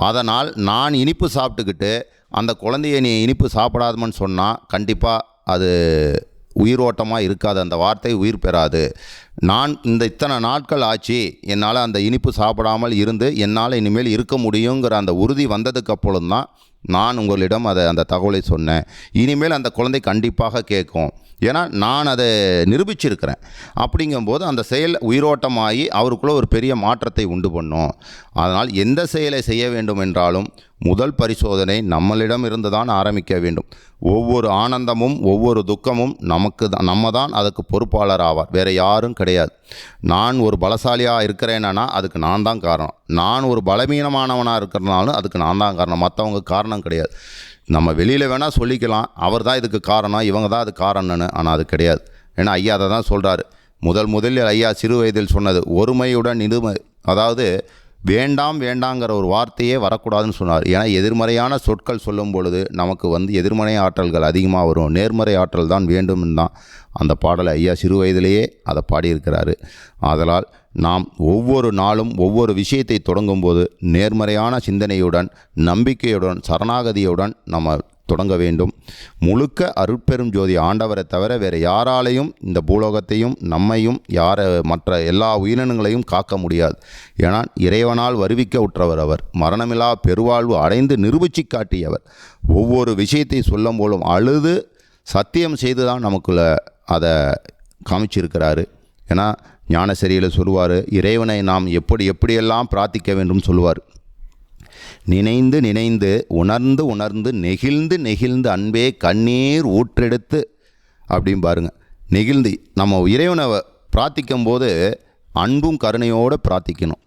அதனால் நான் இனிப்பு சாப்பிட்டுக்கிட்டு அந்த குழந்தைய நீ இனிப்பு சாப்பிடாதமன்னு சொன்னால் கண்டிப்பாக அது உயிரோட்டமாக இருக்காது, அந்த வார்த்தை உயிர் பெறாது. நான் இத்தனை நாட்கள் ஆச்சு என்னால் அந்த இனிப்பு சாப்பிடாமல் இருந்து என்னால் இனிமேல் இருக்க முடியுங்கிற அந்த உறுதி வந்ததுக்கு அப்பொழுது தான் நான் உங்களிடம் அந்த தகவலை சொன்னேன். இனிமேல் அந்த குழந்தை கண்டிப்பாக கேட்கும். ஏன்னா நான் அதை நிரூபிச்சிருக்கிறேன். அப்படிங்கும்போது அந்த செயல் உயிரோட்டமாகி அவருக்குள்ளே ஒரு பெரிய மாற்றத்தை உண்டு பண்ணும். அதனால் எந்த செயலை செய்ய வேண்டும் என்றாலும் முதல் பரிசோதனை நம்மளிடம் இருந்து தான் ஆரம்பிக்க வேண்டும். ஒவ்வொரு ஆனந்தமும் ஒவ்வொரு துக்கமும் நம்ம தான் அதுக்கு பொறுப்பாளர் ஆவார், வேறு யாரும் கிடையாது. நான் ஒரு பலசாலியாக இருக்கிறேன்னா அதுக்கு நான் தான் காரணம். நான் ஒரு பலவீனமானவனாக இருக்கிறனாலும் அதுக்கு நான் தான் காரணம், மற்றவங்க காரணம் கிடையாது. நம்ம வெளியில் வேணால் சொல்லிக்கலாம், அவர் தான் இதுக்கு காரணம், இவங்க தான் அது காரணம்னு. ஆனால் அது கிடையாது. ஏன்னா ஐயா அதை தான் சொல்கிறாரு. முதலில் ஐயா சிறு வயதில் சொன்னது, ஒருமையுடன் இருமை, அதாவது வேண்டாம் வேண்டாங்கிற ஒரு வார்த்தையே வரக்கூடாதுன்னு சொன்னார். ஏன்னா எதிர்மறையான சொற்கள் சொல்லும் பொழுது நமக்கு எதிர்மறை ஆற்றல்கள் அதிகமாக வரும். நேர்மறை ஆற்றல் தான் வேண்டும்னு தான் அந்த பாடலை ஐயா சிறு வயதிலேயே அதை பாடியிருக்கிறாரு. ஆதலால் நாம் ஒவ்வொரு நாளும் ஒவ்வொரு விஷயத்தை தொடங்கும்போது நேர்மறையான சிந்தனையுடன், நம்பிக்கையுடன், சரணாகதியுடன் நம்ம தொடங்க வேண்டும். முழுக்க அருட்பெரும் ஜோதி ஆண்டவரை தவிர வேறு யாராலையும் இந்த பூலோகத்தையும் நம்மையும் மற்ற எல்லா உயிரினங்களையும் காக்க முடியாது. ஏன்னா இறைவனால் வருவிக்க உற்றவர் அவர். மரணமில்லா பெருவாழ்வு அடைந்து நிரூபித்து காட்டியவர். ஒவ்வொரு விஷயத்தை சொல்லும் போலும் அழுது சத்தியம் செய்து தான் நமக்குள்ள அதை காமிச்சிருக்கிறாரு. ஏன்னா ஞானசரியில் சொல்லுவார், இறைவனை நாம் எப்படியெல்லாம் பிரார்த்திக்க வேண்டும் சொல்லுவார். நினைந்து நினைந்து உணர்ந்து உணர்ந்து நெகிழ்ந்து நெகிழ்ந்து அன்பே கண்ணீர் ஊற்றெடுத்து அப்படின்னு பாருங்க. நெகிழ்ந்து நம்ம இறைவனை பிரார்த்திக்கும் போது அன்பும் கருணையோடு பிரார்த்திக்கணும்.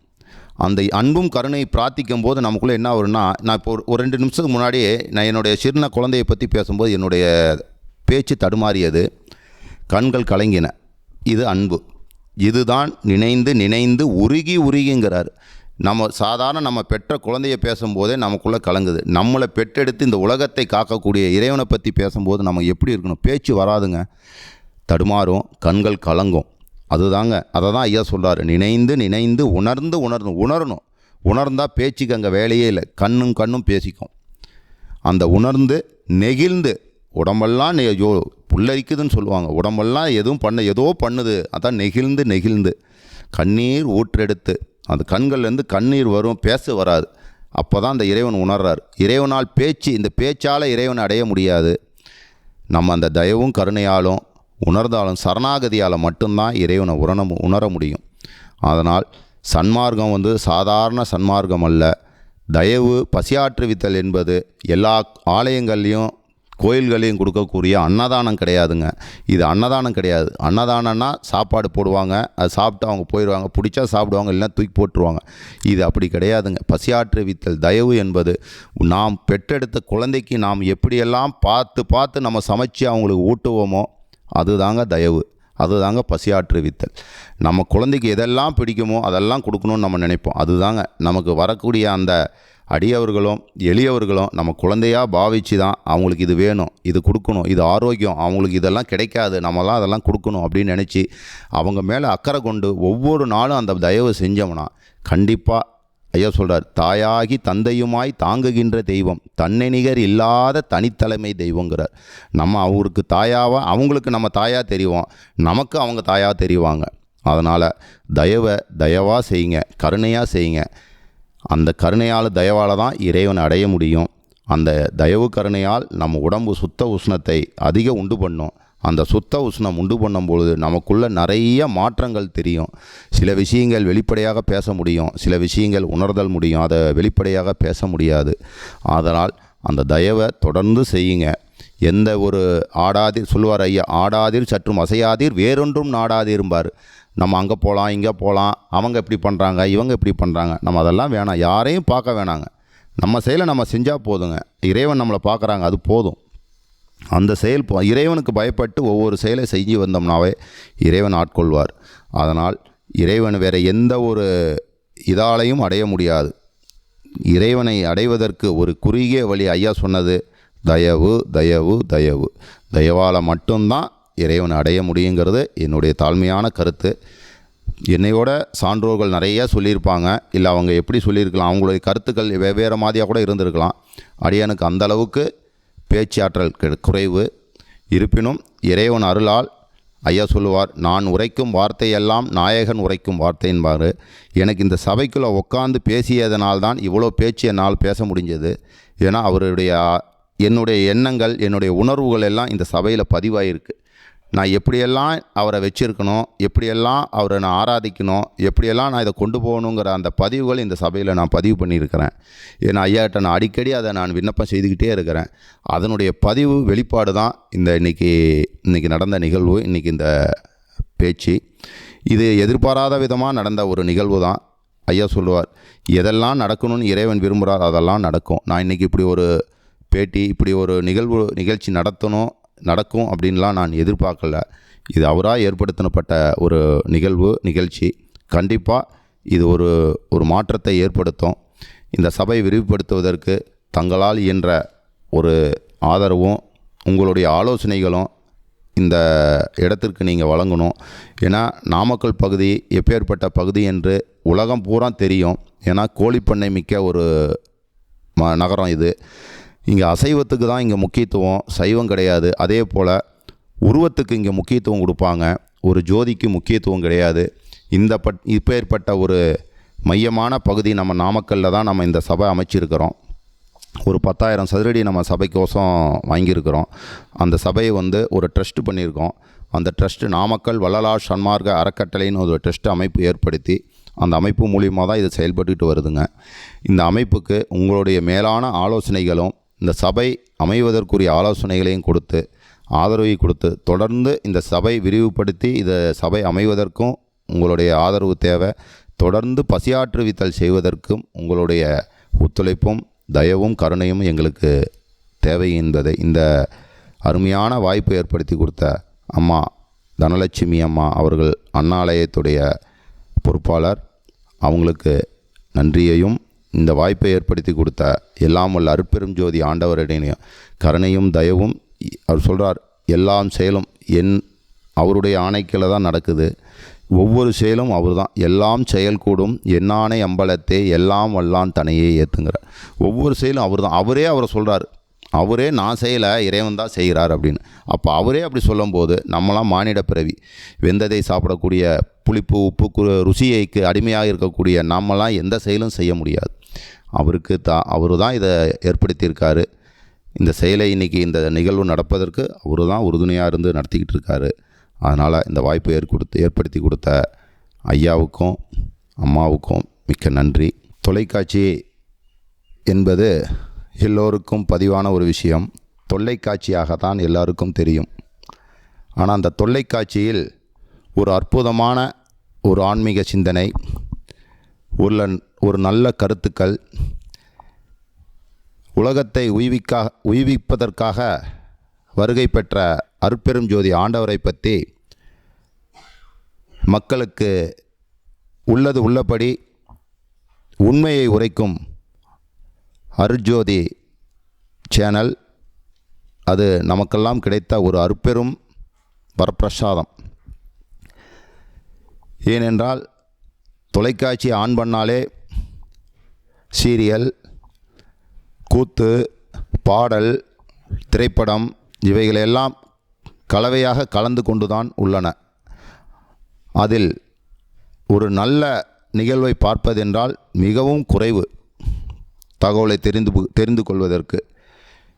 அந்த அன்பும் கருணை பிரார்த்திக்கும் போது நமக்குள்ளே என்ன வரும்னா, நான் இப்போ ஒரு 2 நிமிஷத்துக்கு முன்னாடியே நான் என்னுடைய சின்ன குழந்தையை பற்றி பேசும்போது என்னுடைய பேச்சு தடுமாறியது, கண்கள் கலங்கின. இது அன்பு. இதுதான் நினைந்து நினைந்து உருகி உருகிங்கிறார். நம்ம பெற்ற குழந்தைய பேசும்போதே நமக்குள்ளே கலங்குது. நம்மளை பெற்றெடுத்து இந்த உலகத்தை காக்கக்கூடிய இறைவனை பற்றி பேசும்போது நம்ம எப்படி இருக்கணும்? பேச்சு வராதுங்க, தடுமாறும், கண்கள் கலங்கும். அதுதாங்க, அதை தான் ஐயா சொல்கிறார். நினைந்து நினைந்து உணர்ந்து உணர்ந்து உணரணும். உணர்ந்தால் பேச்சுக்கு அங்கே வேலையே இல்லை. கண்ணும் பேசிக்கும். அந்த உணர்ந்து நெகிழ்ந்து உடம்பெல்லாம் புல்லரிக்குதுன்னு சொல்லுவாங்க. உடம்பெல்லாம் ஏதோ பண்ணுது. அதான் நெகிழ்ந்து நெகிழ்ந்து கண்ணீர் ஊற்றெடுத்து. அந்த கண்கள்லேருந்து கண்ணீர் வரும், பேச வராது. அப்போ தான் அந்த இறைவன் உணர்றார். இறைவனால் இந்த பேச்சால் இறைவனை அடைய முடியாது. நம்ம அந்த தயவும் கருணையாலும் உணர்ந்தாலும் சரணாகதியால் மட்டும்தான் இறைவனை உணர முடியும். அதனால் சன்மார்க்கம் சாதாரண சன்மார்க்கம் அல்ல. தயவு பசியாற்றுவித்தல் என்பது எல்லா ஆலயங்கள்லேயும் கோயில்களையும் கொடுக்கக்கூடிய அன்னதானம் கிடையாதுங்க. இது அன்னதானம் கிடையாது. அன்னதானம்னா சாப்பாடு போடுவாங்க, அது சாப்பிட்டு அவங்க போயிடுவாங்க, பிடிச்சா சாப்பிடுவாங்க, இல்லைன்னா தூக்கி போட்டுருவாங்க. இது அப்படி கிடையாதுங்க. பசியாற்றுவித்தல் தயவு என்பது நாம் பெற்றெடுத்த குழந்தைக்கு நாம் எப்படியெல்லாம் பார்த்து நம்ம சமைச்சு அவங்களுக்கு ஊட்டுவோமோ அதுதாங்க தயவு. அதுதாங்க பசியாற்றுவித்தல். நம்ம குழந்தைக்கு எதெல்லாம் பிடிக்குமோ அதெல்லாம் கொடுக்கணும்னு நம்ம நினைப்போம். அதுதாங்க நமக்கு வரக்கூடிய அந்த அடியவர்களும் எளியவர்களும் நம்ம குழந்தையாக பாவிச்சு தான் அவங்களுக்கு இது வேணும், இது கொடுக்கணும், இது ஆரோக்கியம், அவங்களுக்கு இதெல்லாம் கிடைக்காது, நம்மலாம் அதெல்லாம் கொடுக்கணும் அப்படின்னு நினச்சி அவங்க மேலே அக்கறை கொண்டு ஒவ்வொரு நாளும் அந்த தயவு செஞ்சோம்னா கண்டிப்பாக ஐயா சொல்கிறார், தாயாகி தந்தையுமாய் தாங்குகின்ற தெய்வம், தன்னை நிகர் இல்லாத தனித்தலைமை தெய்வங்கிறார். நம்ம அவங்களுக்கு நம்ம தாயாக தெரிவோம், நமக்கு அவங்க தாயாக தெரிவாங்க. அதனால் தயவாக செய்யுங்க, கருணையாக செய்யுங்க. அந்த கருணையால் தயவால் தான் இறைவனை அடைய முடியும். அந்த தயவு கருணையால் நம்ம உடம்பு சுத்த உஷ்ணத்தை அதிகம் உண்டு பண்ணும். அந்த சுத்த உஷ்ணம் உண்டு பண்ணும்பொழுது நமக்குள்ளே நிறைய மாற்றங்கள் தெரியும். சில விஷயங்கள் வெளிப்படையாக பேச முடியும், சில விஷயங்கள் உணர்தல் முடியும், அதை வெளிப்படையாக பேச முடியாது. அதனால் அந்த தயவை தொடர்ந்து செய்யுங்க. எந்த ஒரு ஆடாதீர் சொல்லுவார் ஐயா, ஆடாதீர் சற்றும் அசையாதீர் வேறொன்றும் நாடாதீர்பார். நம்ம அங்கே போகலாம், இங்கே போகலாம், அவங்க எப்படி பண்ணுறாங்க, இவங்க எப்படி பண்ணுறாங்க, நம்ம அதெல்லாம் வேணாம், யாரையும் பார்க்க வேணாங்க. நம்ம செயலை நம்ம செஞ்சால் போதுங்க. இறைவன் நம்மளை பார்க்குறாங்க, அது போதும். அந்த செயல் இறைவனுக்கு பயப்பட்டு ஒவ்வொரு செயலை செஞ்சு வந்தோம்னாவே இறைவன் ஆட்கொள்வார். அதனால் இறைவன் வேறு எந்த ஒரு இதாலையும் அடைய முடியாது. இறைவனை அடைவதற்கு ஒரு குறுகிய வழி ஐயா சொன்னது தயவு தயவு தயவு. தயவால் மட்டும்தான் இறைவனை அடைய முடியுங்கிறது என்னுடைய தாழ்மையான கருத்து. என்னையோட சான்றோர்கள் நிறைய சொல்லியிருப்பாங்க, இல்லை அவங்க எப்படி சொல்லியிருக்கலாம், அவங்களுடைய கருத்துக்கள் வெவ்வேறு மாதிரியாக கூட இருந்திருக்கலாம். அடியானுக்கு அந்தளவுக்கு பேச்சாற்றல் குறைவு. இருப்பினும் இறைவன் அருளால் ஐயா சொல்லுவார், நான் உரைக்கும் வார்த்தையெல்லாம் நாயகன் உரைக்கும் வார்த்தை என்பார். எனக்கு இந்த சபைக்குள்ளே உட்காந்து பேசியதனால்தான் இவ்வளோ பேச்சு என்னால் பேச முடிஞ்சது. ஏன்னா என்னுடைய எண்ணங்கள், என்னுடைய உணர்வுகள் எல்லாம் இந்த சபையில் பதிவாயிருக்கு. நான் எப்படியெல்லாம் அவரை வச்சுருக்கணும், எப்படியெல்லாம் அவரை நான் ஆராதிக்கணும், எப்படியெல்லாம் நான் இதை கொண்டு போகணுங்கிற அந்த பதிவுகள் இந்த சபையில் நான் பதிவு பண்ணியிருக்கிறேன். ஏன்னா ஐயாட்ட நான் அடிக்கடி அதை நான் விண்ணப்பம் செய்துக்கிட்டே இருக்கிறேன். அதனுடைய பதிவு வெளிப்பாடு தான் இன்றைக்கி நடந்த நிகழ்வு, இன்றைக்கி இந்த பேச்சு. இது எதிர்பாராத விதமாக நடந்த ஒரு நிகழ்வு தான். ஐயா சொல்லுவார், எதெல்லாம் நடக்கணும்னு இறைவன் விரும்புகிறார் அதெல்லாம் நடக்கும். நான் இன்றைக்கி இப்படி ஒரு பேட்டி, இப்படி ஒரு நிகழ்ச்சி நடக்கும் அப்படின்லாம் நான் எதிர்பார்க்கல. இது அவராக ஏற்படுத்தப்பட்ட ஒரு நிகழ்ச்சி. கண்டிப்பாக இது ஒரு மாற்றத்தை ஏற்படுத்தும். இந்த சபை விரிவுபடுத்துவதற்கு தங்களால் இயன்ற ஒரு ஆதரவும் உங்களுடைய ஆலோசனைகளும் இந்த இடத்திற்கு நீங்கள் வழங்கணும். ஏன்னா நாமக்கல் பகுதி எப்பேற்பட்ட பகுதி என்று உலகம் பூரா தெரியும். ஏன்னா கோழிப்பண்ணை மிக்க ஒரு நகரம் இது. இங்கே அசைவத்துக்கு தான் இங்கே முக்கியத்துவம், சைவம் கிடையாது. அதே போல் உருவத்துக்கு இங்கே முக்கியத்துவம் கொடுப்பாங்க, ஒரு ஜோதிக்கு முக்கியத்துவம் கிடையாது. இப்பேற்பட்ட ஒரு மையமான பகுதி நம்ம நாமக்கல்லில் தான் நம்ம இந்த சபை அமைச்சிருக்கிறோம். ஒரு 10,000 சதுரடி நம்ம சபைக்கோசம் வாங்கியிருக்கிறோம். அந்த சபையை ஒரு ட்ரஸ்ட்டு பண்ணியிருக்கோம். அந்த ட்ரஸ்ட்டு நாமக்கல் வள்ளலார் சன்மார்க்க அறக்கட்டளைன்னு ஒரு ட்ரஸ்ட்டு அமைப்பு ஏற்படுத்தி அந்த அமைப்பு மூலியமாக தான் இது செயல்பட்டுக்கிட்டு வருதுங்க. இந்த அமைப்புக்கு உங்களுடைய மேலான ஆலோசனைகளும் இந்த சபை அமைவதற்குரிய ஆலோசனைகளையும் கொடுத்து ஆதரவை கொடுத்து தொடர்ந்து இந்த சபை விரிவுபடுத்தி இந்த சபை அமைவதற்கும் உங்களுடைய ஆதரவு தேவை. தொடர்ந்து பசியாற்றுவித்தல் செய்வதற்கும் உங்களுடைய ஒத்துழைப்பும் தயவும் கருணையும் எங்களுக்கு தேவை என்பதை இந்த அருமையான வாய்ப்பு ஏற்படுத்தி கொடுத்த அம்மா தனலட்சுமி அம்மா அவர்கள் அண்ணாலயத்துடைய பொறுப்பாளர், அவங்களுக்கு நன்றியையும் இந்த வாய்ப்பை ஏற்படுத்தி கொடுத்த எல்லாம் வல்ல அருட்பெரும் ஜோதி ஆண்டவருடைய கருணையும் தயவும். அவர் சொல்கிறார், எல்லாம் செயலும் அவருடைய ஆணைக்கில் தான் நடக்குது. ஒவ்வொரு செயலும் அவர் தான். எல்லாம் செயல் கூடும் என்னானை அம்பலத்தே எல்லாம் வல்லான் தனையே ஏற்றுங்கிறார். ஒவ்வொரு செயலும் அவர் தான். அவரை சொல்கிறார். அவரே நான் செய்யலை, இறைவன் தான் செய்கிறார் அப்படின்னு. அப்போ அவரே அப்படி சொல்லும்போது நம்மளாம் மானிட பிறவி, வெந்ததை சாப்பிடக்கூடிய புளிப்பு உப்பு ருசியைக்கு அடிமையாக இருக்கக்கூடிய நம்மளாம் எந்த செயலும் செய்ய முடியாது. அவர் தான் இதை ஏற்படுத்தியிருக்காரு. இந்த செயலை இன்றைக்கி இந்த நிகழ்வு நடப்பதற்கு அவர் தான் உறுதுணையாக இருந்து நடத்திக்கிட்டு இருக்காரு. அதனால் இந்த வாய்ப்பை ஏற்படுத்தி கொடுத்த ஐயாவுக்கும் அம்மாவுக்கும் மிக்க நன்றி. தொலைக்காட்சி என்பது எல்லோருக்கும் பதிவான ஒரு விஷயம். தொல்லைக்காட்சியாகத்தான் எல்லாருக்கும் தெரியும். ஆனால் அந்த தொல்லைக்காட்சியில் ஒரு அற்புதமான ஒரு ஆன்மீக சிந்தனை, ஒரு நல்ல கருத்துக்கள், உலகத்தை உய்விப்பதற்காக வருகை பெற்ற அருட்பெரும் ஜோதி ஆண்டவரை பற்றி மக்களுக்கு உள்ளது உள்ளபடி உண்மையை உரைக்கும் அருட்ஜோதி சேனல், அது நமக்கெல்லாம் கிடைத்த ஒரு அருட்பெரும் வரப்பிரசாதம். ஏனென்றால் தொலைக்காட்சி ஆன் பண்ணாலே சீரியல், கூத்து, பாடல், திரைப்படம் இவைகளெல்லாம் கலவையாக கலந்து கொண்டுதான் உள்ளன. அதில் ஒரு நல்ல நிகழ்வை பார்ப்பதென்றால் மிகவும் குறைவு தகவலை தெரிந்து கொள்வதற்கு.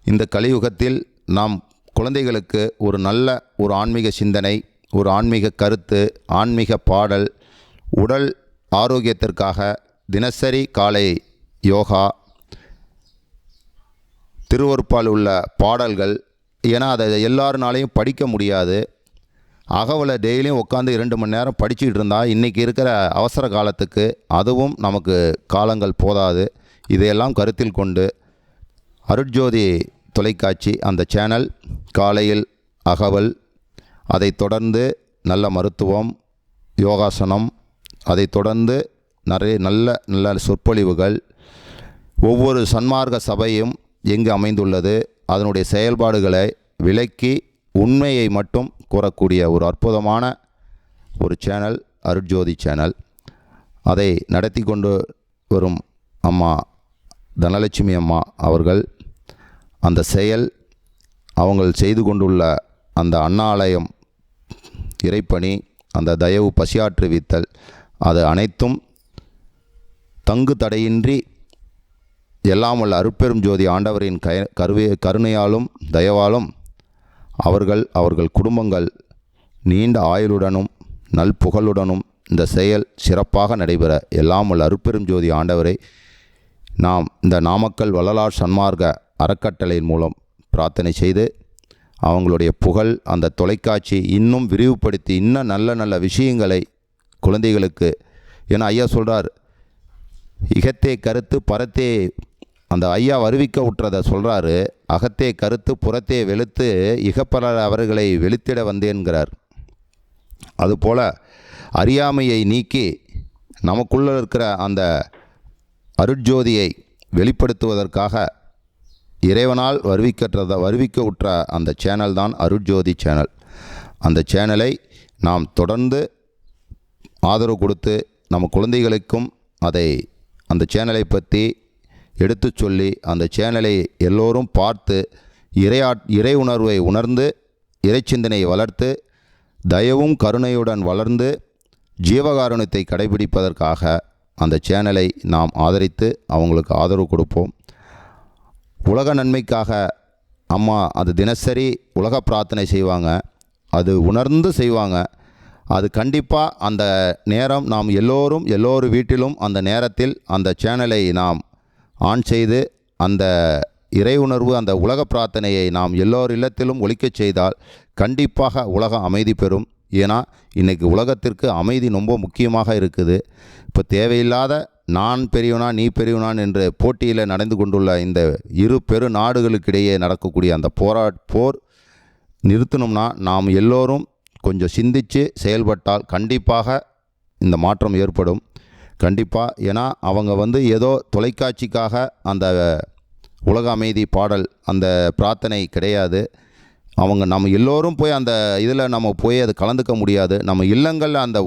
இந்த கலியுகத்தில் நாம் குழந்தைகளுக்கு ஒரு நல்ல ஒரு ஆன்மீக சிந்தனை, ஒரு ஆன்மீக கருத்து, ஆன்மீக பாடல், உடல் ஆரோக்கியத்திற்காக தினசரி காலை யோகா, திருவருப்பால் உள்ள பாடல்கள், ஏன்னா அதை எல்லாருனாலையும் படிக்க முடியாது. அகவலை டெய்லியும் உட்காந்து 2 மணி நேரம் படிச்சுக்கிட்டு இருந்தால் இன்றைக்கி இருக்கிற அவசர காலத்துக்கு அதுவும் நமக்கு காலங்கள் போதாது. இதையெல்லாம் கருத்தில் கொண்டு அருட்ஜோதி தொலைக்காட்சி அந்த சேனல் காலையில் அகவல், அதைத் தொடர்ந்து நல்ல மருத்துவம், யோகாசனம், அதைத் தொடர்ந்து நிறைய நல்ல சொற்பொழிவுகள், ஒவ்வொரு சன்மார்க்க சபையும் எங்கு அமைந்துள்ளது, அதனுடைய செயல்பாடுகளை விளக்கி உண்மையை மட்டும் கூறக்கூடிய ஒரு அற்புதமான ஒரு சேனல் அருட்ஜோதி சேனல். அதை நடத்தி கொண்டு வரும் அம்மா தனலட்சுமி அம்மா அவர்கள் அந்த செயல், அவங்கள் செய்து கொண்டுள்ள அந்த அண்ணாலயம் இறைப்பணி, அந்த தயவு பசியாற்றுவித்தல், அது அனைத்தும் தங்கு தடையின்றி எல்லாம் வல்ல அருட்பெரும் ஜோதி ஆண்டவரின் கருணையாலும் தயவாலும் அவர்கள் குடும்பங்கள் நீண்ட ஆயுளுடனும் நல்புகழுடனும் இந்த செயல் சிறப்பாக நடைபெற எல்லாம் வல்ல அருட்பெரும் ஜோதி ஆண்டவரை நாம் இந்த நாமக்கல் வள்ளலார் சன்மார்க்க அறக்கட்டளையின் மூலம் பிரார்த்தனை செய்து அவங்களுடைய புகழ் அந்த தொலைக்காட்சி இன்னும் விரிவுபடுத்தி இன்னும் நல்ல நல்ல விஷயங்களை குழந்தைகளுக்கு, ஏன்னா ஐயா சொல்கிறார், இகத்தே கருத்து பரத்தே, அந்த ஐயா வருவிக்க விட்டுறதை சொல்கிறாரு, அகத்தே கருத்து புறத்தே வெளுத்து இகப்பல அவர்களை வெளுத்திட வந்தேன்கிறார். அதுபோல் அறியாமையை நீக்கி நமக்குள்ளே இருக்கிற அந்த அருட்ஜோதியை வெளிப்படுத்துவதற்காக இறைவனால் வருவிக்க உற்ற அந்த சேனல் தான் அருட்ஜோதி சேனல். அந்த சேனலை நாம் தொடர்ந்து ஆதரவு கொடுத்து நம்ம குழந்தைகளுக்கும் அந்த சேனலை பற்றி எடுத்து சொல்லி அந்த சேனலை எல்லோரும் பார்த்து இறை உணர்வை உணர்ந்து இறைச்சிந்தனையை வளர்த்து தயவும் கருணையுடன் வளர்ந்து ஜீவகாருண்யத்தை கடைபிடிப்பதற்காக அந்த சேனலை நாம் ஆதரித்து அவங்களுக்கு ஆதரவு கொடுப்போம். உலக நன்மைக்காக அம்மா அது தினசரி உலக பிரார்த்தனை செய்வாங்க. அது உணர்ந்து செய்வாங்க. அது கண்டிப்பாக அந்த நேரம் நாம் எல்லோரு வீட்டிலும் அந்த நேரத்தில் அந்த சேனலை நாம் ஆன் செய்து அந்த இறை உணர்வு அந்த உலக பிரார்த்தனையை நாம் எல்லோர் இல்லத்திலும் ஒலிக்கச் செய்தால் கண்டிப்பாக உலகம் அமைதி பெறும். ஏன்னா இன்றைக்கி உலகத்திற்கு அமைதி ரொம்ப முக்கியமாக இருக்குது. இப்போ தேவையில்லாத நான் பெரியவனா நீ பெரியவனான் என்ற போட்டியில் நடந்து கொண்டுள்ள இந்த இரு பெரு நாடுகளுக்கிடையே நடக்கக்கூடிய அந்த போர் நிறுத்தணும்னா நாம் எல்லோரும் கொஞ்சம் சிந்தித்து செயல்பட்டால் கண்டிப்பாக இந்த மாற்றம் ஏற்படும். கண்டிப்பாக. ஏன்னா அவங்க ஏதோ தொலைக்காட்சிக்காக அந்த உலக அமைதி பாடல் அந்த பிரார்த்தனை கிடையாது. நம்ம எல்லோரும் போய் அந்த இதில் நம்ம போய் அது கலந்துக்க முடியாது. நம்ம இல்லங்களில் அந்த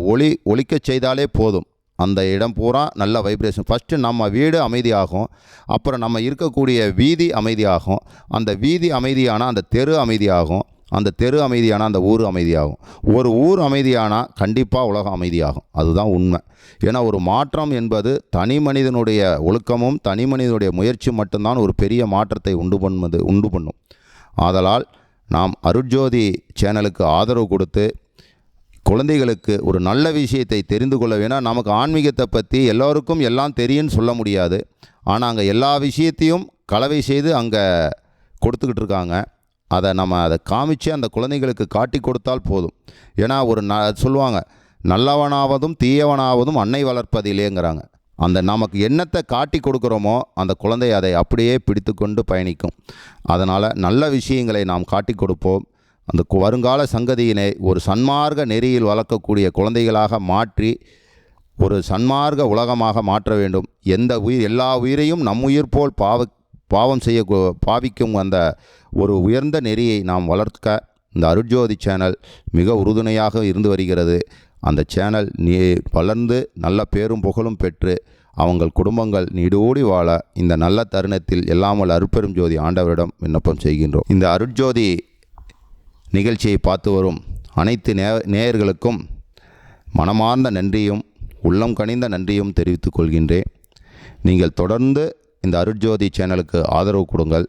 ஒலிக்கச் செய்தாலே போதும். அந்த இடம் பூரா நல்ல வைப்ரேஷன். ஃபஸ்ட்டு நம்ம வீடு அமைதியாகும், அப்புறம் நம்ம இருக்கக்கூடிய வீதி அமைதியாகும், அந்த வீதி அமைதியானால் அந்த தெரு அமைதியாகும், அந்த தெரு அமைதியானால் அந்த ஊர் அமைதியாகும், ஒரு ஊர் அமைதியானால் கண்டிப்பாக உலகம் அமைதியாகும். அதுதான் உண்மை. ஏன்னா ஒரு மாற்றம் என்பது தனி மனிதனுடைய ஒழுக்கமும் தனி மனிதனுடைய முயற்சி மட்டும்தான் ஒரு பெரிய மாற்றத்தை உண்டு பண்ணும். ஆதலால் நாம் அருட்ஜோதி சேனலுக்கு ஆதரவு கொடுத்து குழந்தைகளுக்கு ஒரு நல்ல விஷயத்தை தெரிந்து கொள்ள வேணும். நமக்கு ஆன்மீகத்தை பற்றி எல்லோருக்கும் எல்லாம் தெரியும்னு சொல்ல முடியாது. ஆனால் அங்கே எல்லா விஷயத்தையும் கலவை செய்து அங்கே கொடுத்துக்கிட்டு இருக்காங்க. அதை காமிச்சு அந்த குழந்தைகளுக்கு காட்டி கொடுத்தால் போதும். ஏன்னா சொல்லுவாங்க, நல்லவனாவதும் தீயவனாவதும் அன்னை வளர்ப்பதில்லைங்கிறாங்க. அந்த நமக்கு என்னத்தை காட்டி கொடுக்குறோமோ அந்த குழந்தை அதை அப்படியே பிடித்து கொண்டு பயணிக்கும். அதனால் நல்ல விஷயங்களை நாம் காட்டி கொடுப்போம். அந்த வருங்கால சங்கதியினை ஒரு சன்மார்க்க நெறியில் வளர்க்கக்கூடிய குழந்தைகளாக மாற்றி ஒரு சன்மார்க்க உலகமாக மாற்ற வேண்டும். எல்லா உயிரையும் நம் உயிர் போல் பாவிக்கும் அந்த ஒரு உயர்ந்த நெறியை நாம் வளர்க்க இந்த அருட்ஜோதி சேனல் மிக உறுதுணையாக இருந்து வருகிறது. அந்த சேனல் வளர்ந்து நல்ல பேரும் புகழும் பெற்று அவங்கள் குடும்பங்கள் நீடோடி வாழ இந்த நல்ல தருணத்தில் எல்லாமல் அருட்பெரும் ஜோதி ஆண்டவரிடம் விண்ணப்பம் செய்கின்றோம். இந்த அருட்ஜோதி நிகழ்ச்சியை பார்த்து வரும் அனைத்து நேயர்களுக்கும் மனமார்ந்த நன்றியும் உள்ளம் கனிந்த நன்றியும் தெரிவித்துக் கொள்கின்றேன். நீங்கள் தொடர்ந்து இந்த அருட்ஜோதி சேனலுக்கு ஆதரவு கொடுங்கள்.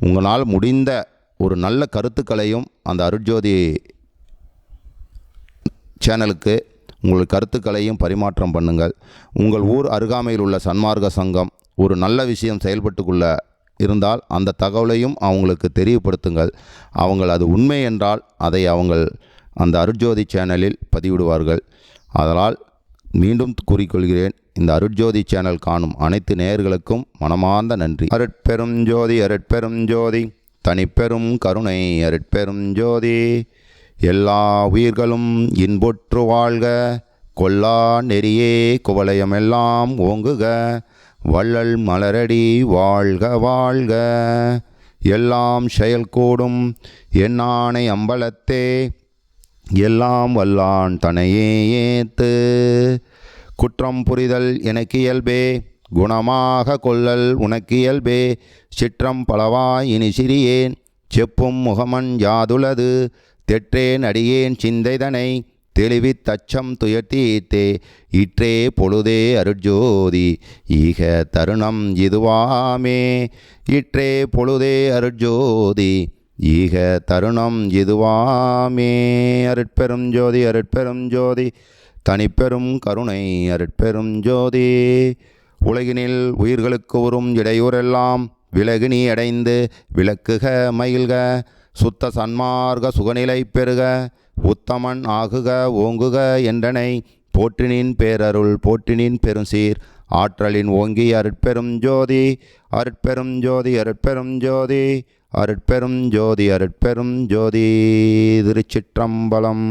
உங்களால் முடிந்த ஒரு நல்ல கருத்துக்களையும் அந்த அருட்ஜோதி சேனலுக்கு உங்கள் கருத்துக்களையும் பரிமாற்றம் பண்ணுங்கள். உங்கள் ஊர் அருகாமையில் உள்ள சன்மார்க்க சங்கம் ஒரு நல்ல விஷயம் செயல்பட்டுக்குள்ள இருந்தால் அந்த தகவலையும் அவங்களுக்கு தெரியப்படுத்துங்கள். அது உண்மை என்றால் அதை அந்த அருட்ஜோதி சேனலில் பதிவிடுவார்கள். அதனால் மீண்டும் கூறிக்கொள்கிறேன், இந்த அருட்ஜோதி சேனல் காணும் அனைத்து நேயர்களுக்கும் மனமார்ந்த நன்றி. அருட்பெரும் ஜோதி அருட்பெரும் ஜோதி தனிப்பெரும் கருணை அருட்பெரும் ஜோதி. எல்லா உயிர்களும் இன்புற்று வாழ்க, கொல்லா நெறியே குவலயமெல்லாம் ஓங்குக, வள்ளல் மலரடி வாழ்க வாழ்க. எல்லாம் செயல்கூடும் என்னானை அம்பலத்தே, எல்லாம் வல்லான் தனையே ஏத்து. குற்றம் புரிதல் எனக்கு இயல்பே, குணமாக கொள்ளல் உனக்கு இயல்பே. சிற்றம் பலவாய் இனி சிறியேன், செப்பும் முகமன் யாதுலது. தெற்றேன் அடியேன் சிந்தைதனை, தெளிவித் தச்சம் துயர்த்தீத்தே. இற்றே பொழுதே அருட்ஜோதி ஈக தருணம் இதுவாமே. இற்றே பொழுதே அருட்ஜோதி ஈக தருணம் இதுவாமே. அருட்பெரும் ஜோதி அருட்பெரும் ஜோதி தனிப்பெரும் கருணை அருட்பெரும் ஜோதி. உலகினில் உயிர்களுக்கு வரும் இடையூறெல்லாம் விலகு நீ அடைந்து விளக்குக மகிழ்க. சுத்த சன்மார்க்க சுகநிலை பெறுக, உத்தமன் ஆகுக ஓங்குக என்றனை. போற்றினின் பேரருள் போற்றினின் பெருசீர் ஆற்றலின் ஓங்கி அருட்பெரும் ஜோதி அருட்பெரும் ஜோதி அருட்பெரும் ஜோதி அருட்பெரும் ஜோதி அருட்பெரும் ஜோதி. திருச்சிற்றம்பலம்.